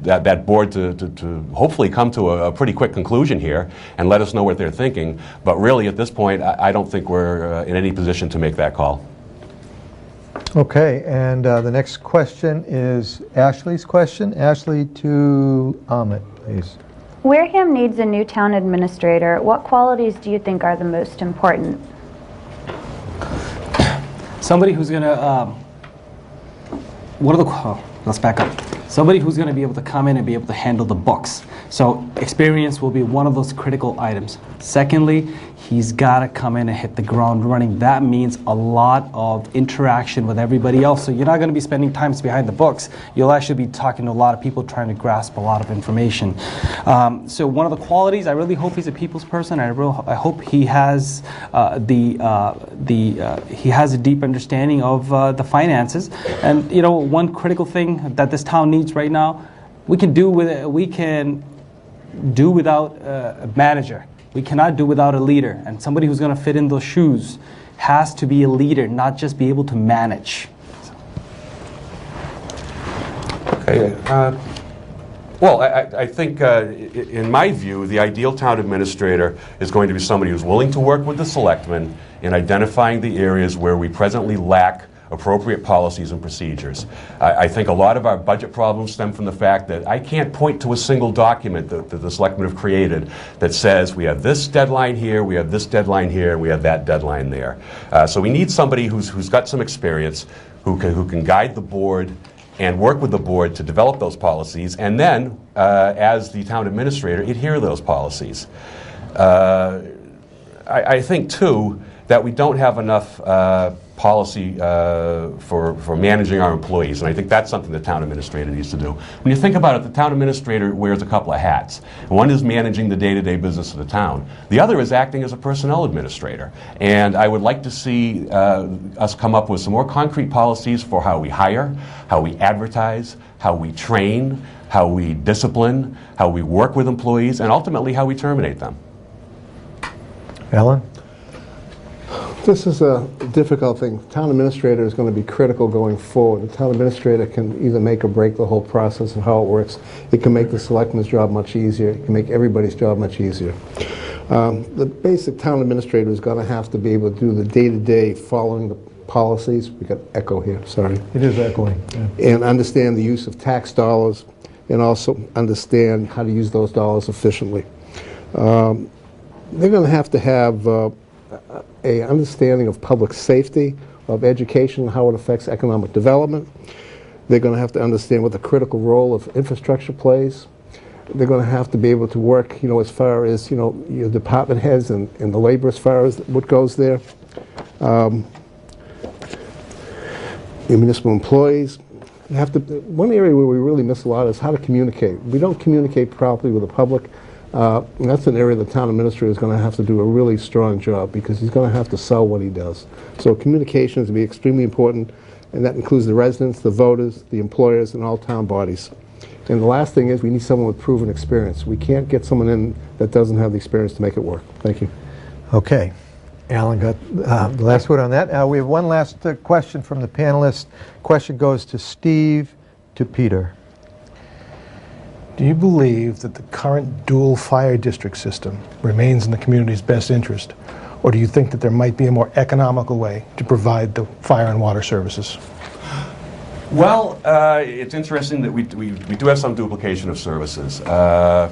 that board to hopefully come to a pretty quick conclusion here and let us know what they're thinking. But really, at this point, I don't think we're in any position to make that call. Okay, and the next question is Ashley's question. Ashley to Amit, please. Wareham needs a new town administrator. What qualities do you think are the most important? Somebody who's going to... let's back up. Somebody who's going to be able to come in and be able to handle the books. So experience will be one of those critical items. Secondly, he's got to come in and hit the ground running. That means a lot of interaction with everybody else. So you're not going to be spending time behind the books. You'll actually be talking to a lot of people, trying to grasp a lot of information. So one of the qualities, I really hope he's a people's person. I hope he has he has a deep understanding of the finances. And you know, one critical thing that this town needs right now, we can do without a manager. We cannot do without a leader, and somebody who's going to fit in those shoes has to be a leader, not just be able to manage. Okay. Well, I think, in my view, the ideal town administrator is going to be somebody who's willing to work with the selectmen in identifying the areas where we presently lack appropriate policies and procedures. I think a lot of our budget problems stem from the fact that I can't point to a single document that the selectmen have created that says we have this deadline here, we have this deadline here, we have that deadline there. So we need somebody who's got some experience, who can guide the board and work with the board to develop those policies, and then, as the town administrator, adhere to those policies. I think, too, that we don't have enough policy for managing our employees, and I think that's something the town administrator needs to do. When you think about it, the town administrator wears a couple of hats. One is managing the day-to-day business of the town. The other is acting as a personnel administrator, and I would like to see us come up with some more concrete policies for how we hire, how we advertise, how we train, how we discipline, how we work with employees, and ultimately how we terminate them. Alan? This is a difficult thing. Town administrator is going to be critical going forward. The town administrator can either make or break the whole process of how it works. It can make the selectman's job much easier. It can make everybody's job much easier. The basic town administrator is going to have to be able to do the day-to-day following the policies. We got echo here, sorry. It is echoing. Yeah. And understand the use of tax dollars, and also understand how to use those dollars efficiently. They're going to have a understanding of public safety, of education, how it affects economic development. They're going to have to understand what the critical role of infrastructure plays. They're going to have to be able to work, you know, as far as, you know, your department heads and the labor as far as what goes there. Your municipal employees. You have to, one area where we really miss a lot is how to communicate. We don't communicate properly with the public. And that's an area the town administrator is going to have to do a really strong job, because he's going to have to sell what he does. So communication is going to be extremely important, and that includes the residents, the voters, the employers, and all town bodies. And the last thing is we need someone with proven experience. We can't get someone in that doesn't have the experience to make it work. Thank you. Okay. Alan got the last word on that. We have one last question from the panelists. Question goes to Steve, to Peter. Do you believe that the current dual fire district system remains in the community's best interest, or do you think that there might be a more economical way to provide the fire and water services? Well, it's interesting that we do have some duplication of services. But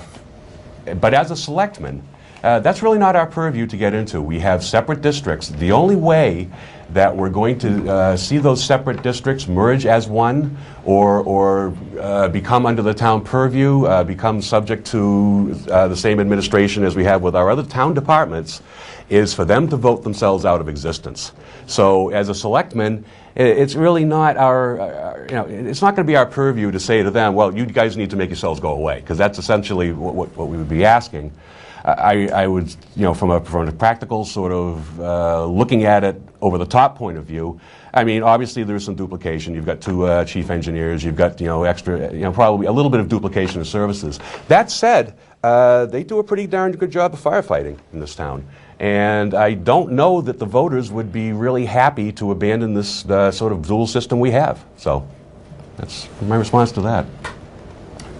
as a selectman, that's really not our purview to get into. We have separate districts. The only way that we're going to see those separate districts merge as one, or become under the town purview, become subject to the same administration as we have with our other town departments, is for them to vote themselves out of existence. So as a selectman, it's really not it's not going to be our purview to say to them, well, you guys need to make yourselves go away, because that's essentially what we would be asking. I would, from a practical sort of looking at it over the top point of view, I mean, obviously there's some duplication. You've got two chief engineers. You've got, extra, probably a little bit of duplication of services. That said, they do a pretty darn good job of firefighting in this town. And I don't know that the voters would be really happy to abandon this sort of dual system we have. So that's my response to that.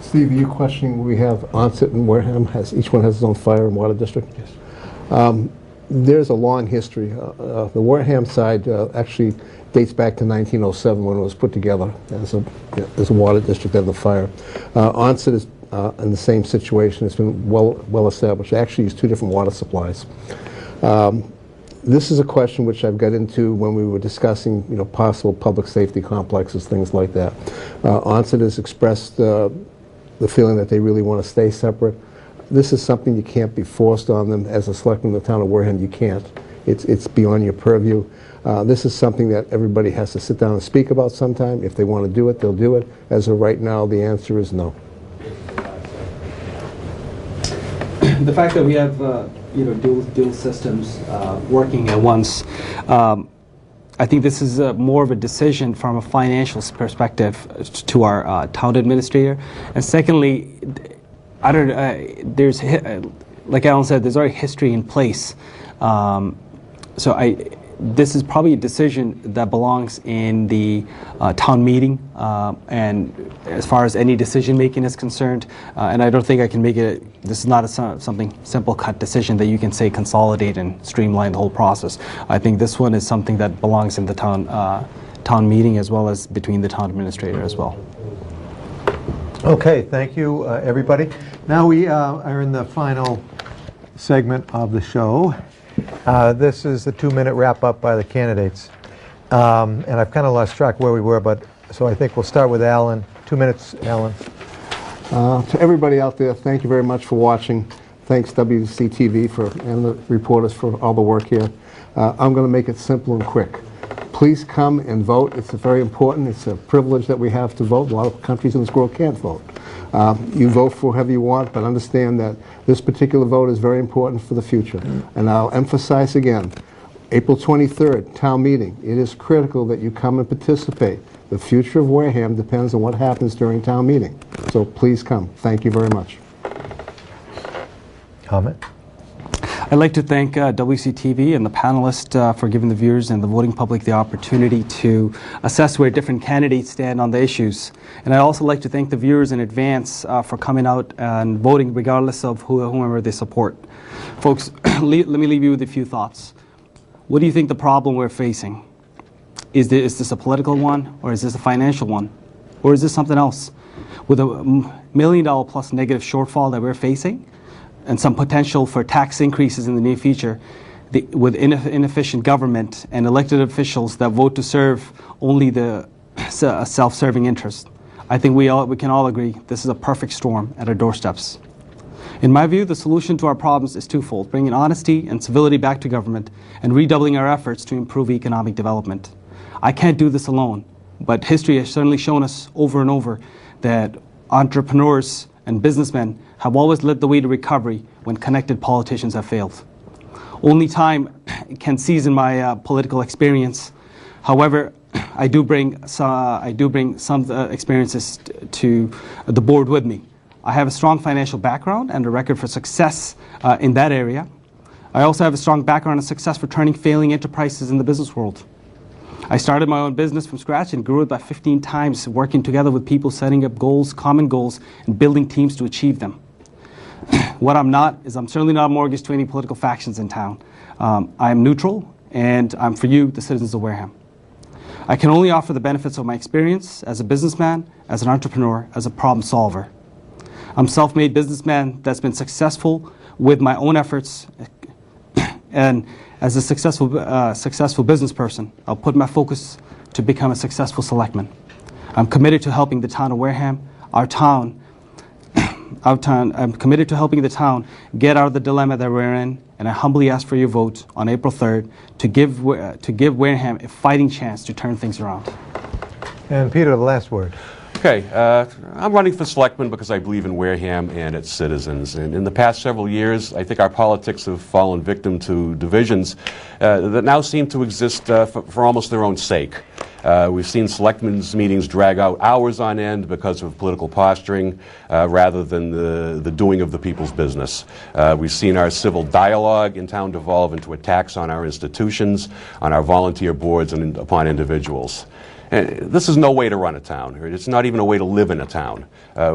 Steve, are you questioning we have Onset and Wareham? Each one has its own fire and water district? Yes. There's a long history. The Wareham side actually dates back to 1907 when it was put together as a water district and the fire. Onset is in the same situation. It's been well established. They actually use two different water supplies. This is a question which I've got into when we were discussing, possible public safety complexes, things like that. Onset has expressed the feeling that they really want to stay separate. This is something you can't be forced on them. As a selectman in the town of Wareham, you can't. It's beyond your purview. This is something that everybody has to sit down and speak about sometime. If they want to do it, they'll do it. As of right now, the answer is no. The fact that we have dual systems working at once, I think this is more of a decision from a financial perspective to our town administrator. And secondly, there's like Alan said, there's already history in place. This is probably a decision that belongs in the town meeting, and as far as any decision making is concerned, and I don't think I can make it. This is not something simple cut decision that you can say consolidate and streamline the whole process. I think this one is something that belongs in the town meeting as well as between the town administrator as well. Okay, thank you, everybody. Now we are in the final segment of the show. This is the 2-minute wrap-up by the candidates. And I've kind of lost track where we were, so I think we'll start with Alan. 2 minutes, Alan. To everybody out there, thank you very much for watching. Thanks WCTV and the reporters for all the work here. I'm going to make it simple and quick. Please come and vote. It's very important. It's a privilege that we have to vote. A lot of countries in this world can't vote. You vote for whoever you want, but understand that this particular vote is very important for the future. And I'll emphasize again, April 23rd, town meeting. It is critical that you come and participate. The future of Wareham depends on what happens during town meeting. So please come. Thank you very much. Comment? I'd like to thank WCTV and the panelists for giving the viewers and the voting public the opportunity to assess where different candidates stand on the issues. And I'd also like to thank the viewers in advance for coming out and voting regardless of whomever they support. Folks, let me leave you with a few thoughts. What do you think the problem we're facing? Is this a political one, or is this a financial one? Or is this something else? With a $1 million plus negative shortfall that we're facing, and some potential for tax increases in the near future, with inefficient government and elected officials that vote to serve only the self-serving interest, I think we can all agree this is a perfect storm at our doorsteps. In my view, the solution to our problems is twofold: bringing honesty and civility back to government and redoubling our efforts to improve economic development. I can't do this alone, but history has certainly shown us over and over that entrepreneurs and businessmen have always led the way to recovery when connected politicians have failed. Only time can season my political experience. However, I do bring some experiences to the board with me. I have a strong financial background and a record for success in that area. I also have a strong background in success for turning failing enterprises in the business world. I started my own business from scratch and grew it by 15 times, working together with people, setting up goals, common goals, and building teams to achieve them. What I'm not is I'm certainly not a mortgage to any political factions in town. I am neutral, and I'm for you, the citizens of Wareham. I can only offer the benefits of my experience as a businessman, as an entrepreneur, as a problem solver. I'm a self-made businessman that's been successful with my own efforts, and as a successful business person, I'll put my focus to become a successful selectman. I'm committed to helping the town of Wareham, I'm committed to helping the town get out of the dilemma that we're in, and I humbly ask for your vote on April 3rd to give Wareham a fighting chance to turn things around. And Peter, the last word. Okay, I'm running for selectman because I believe in Wareham and its citizens. And in the past several years, I think our politics have fallen victim to divisions that now seem to exist for almost their own sake. We've seen selectmen's meetings drag out hours on end because of political posturing rather than the doing of the people's business. We've seen our civil dialogue in town devolve into attacks on our institutions, on our volunteer boards, and upon individuals. This is no way to run a town. It's not even a way to live in a town.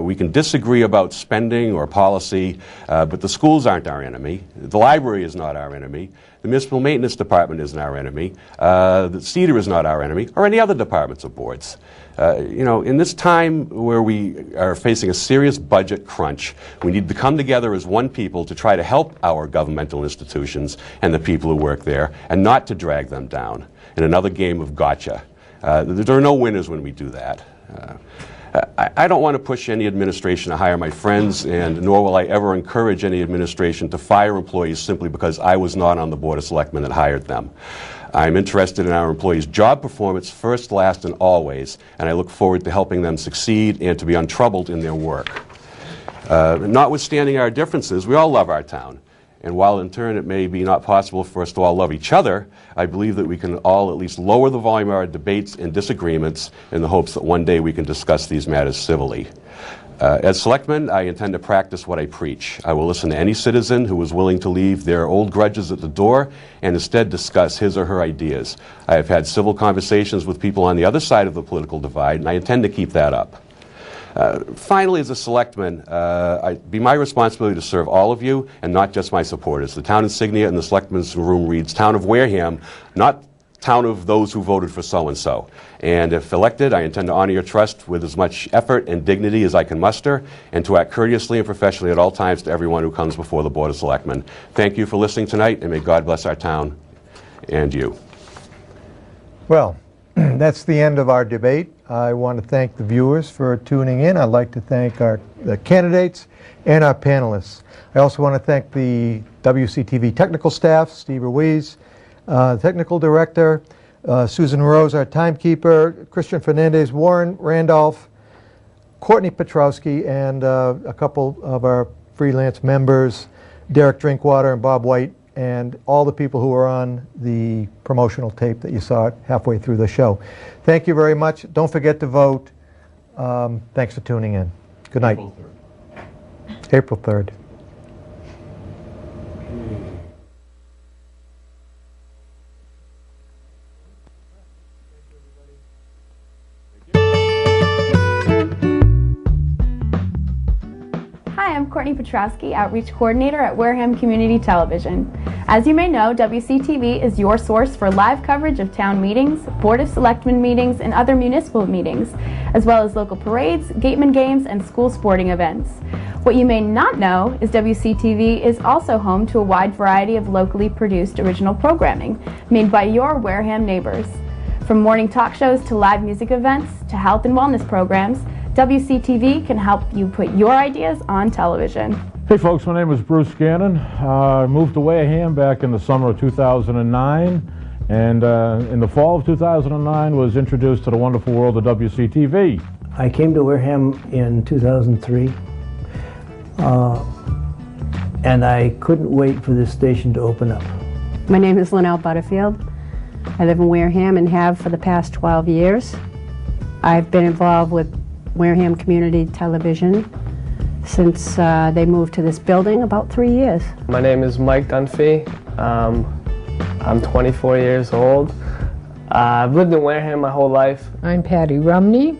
We can disagree about spending or policy, but the schools aren't our enemy. The library is not our enemy. The municipal maintenance department isn't our enemy. The CEDAR is not our enemy, or any other departments or boards. You know, in this time where we are facing a serious budget crunch, we need to come together as one people to try to help our governmental institutions and the people who work there, and not to drag them down in another game of gotcha. There are no winners when we do that. I don't want to push any administration to hire my friends, and nor will I ever encourage any administration to fire employees simply because I was not on the Board of Selectmen that hired them. I'm interested in our employees' job performance first, last, and always, and I look forward to helping them succeed and to be untroubled in their work. Notwithstanding our differences, we all love our town. And while in turn it may be not possible for us to all love each other, I believe that we can all at least lower the volume of our debates and disagreements in the hopes that one day we can discuss these matters civilly. As selectman, I intend to practice what I preach. I will listen to any citizen who is willing to leave their old grudges at the door and instead discuss his or her ideas. I have had civil conversations with people on the other side of the political divide, and I intend to keep that up. Finally, as a selectman, it'd be my responsibility to serve all of you and not just my supporters. The town insignia in the selectman's room reads Town of Wareham, not Town of those who voted for so-and-so. And if elected, I intend to honor your trust with as much effort and dignity as I can muster, and to act courteously and professionally at all times to everyone who comes before the Board of Selectmen. Thank you for listening tonight, and may God bless our town and you. Well, that's the end of our debate. I want to thank the viewers for tuning in. I'd like to thank the candidates and our panelists. I also want to thank the WCTV technical staff, Steve Ruiz, technical director, Susan Rose, our timekeeper, Christian Fernandez, Warren Randolph, Courtney Petrowski, and a couple of our freelance members, Derek Drinkwater and Bob White, and all the people who are on the promotional tape that you saw halfway through the show. Thank you very much. Don't forget to vote. Thanks for tuning in. Good night. April 3rd. Hi, I'm Courtney Petrowski, Outreach Coordinator at Wareham Community Television. As you may know, WCTV is your source for live coverage of town meetings, Board of Selectmen meetings, and other municipal meetings, as well as local parades, gateman games, and school sporting events. What you may not know is WCTV is also home to a wide variety of locally produced original programming made by your Wareham neighbors. From morning talk shows to live music events to health and wellness programs, WCTV can help you put your ideas on television. Hey folks, my name is Bruce Gannon. I moved to Wareham back in the summer of 2009, and in the fall of 2009 was introduced to the wonderful world of WCTV. I came to Wareham in 2003, and I couldn't wait for this station to open up. My name is Linnell Butterfield. I live in Wareham and have for the past 12 years. I've been involved with Wareham Community Television since they moved to this building about 3 years. My name is Mike Dunphy. I'm 24 years old. I've lived in Wareham my whole life. I'm Patty Rumney,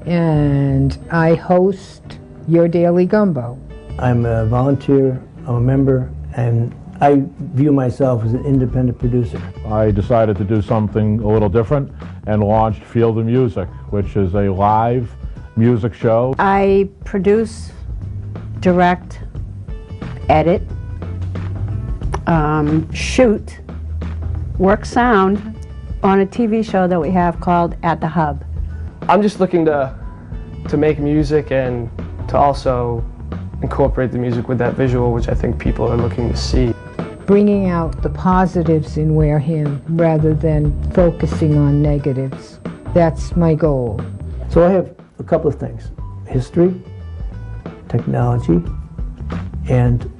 and I host Your Daily Gumbo. I'm a volunteer, I'm a member, and I view myself as an independent producer. I decided to do something a little different and launched Field of Music, which is a live music show. I produce, direct, edit, shoot, work sound on a TV show that we have called At the Hub. I'm just looking to make music and to also incorporate the music with that visual, which I think people are looking to see. Bringing out the positives in Wareham rather than focusing on negatives. That's my goal. So I have a couple of things: history, technology, and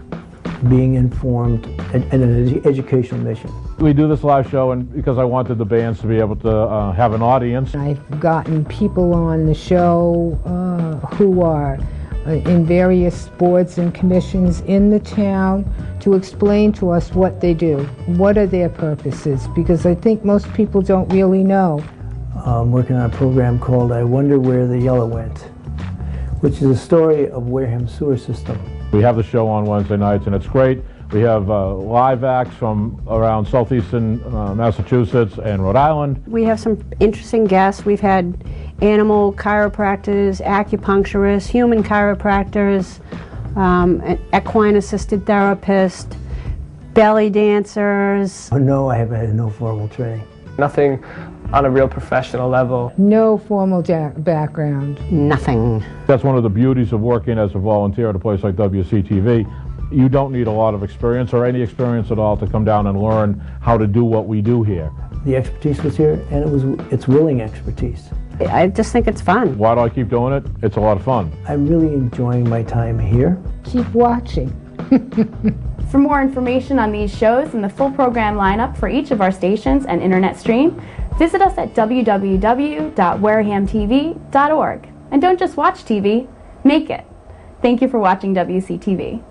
being informed, and an educational mission. We do this live show and because I wanted the bands to be able to have an audience. I've gotten people on the show who are in various boards and commissions in the town to explain to us what they do. What are their purposes? Because I think most people don't really know. working on a program called I Wonder Where the Yellow Went, which is a story of Wareham sewer system. We have the show on Wednesday nights, and it's great. We have live acts from around southeastern Massachusetts and Rhode Island. We have some interesting guests. We've had animal chiropractors, acupuncturists, human chiropractors, an equine-assisted therapist, belly dancers. Oh, no, I have had no formal training. Nothing on a real professional level. No formal background. Nothing. That's one of the beauties of working as a volunteer at a place like WCTV. You don't need a lot of experience or any experience at all to come down and learn how to do what we do here. The expertise was here, and it's willing expertise. I just think it's fun. Why do I keep doing it? It's a lot of fun. I'm really enjoying my time here. Keep watching. For more information on these shows and the full program lineup for each of our stations and internet stream, visit us at www.warehamtv.org. And don't just watch TV, make it. Thank you for watching WCTV.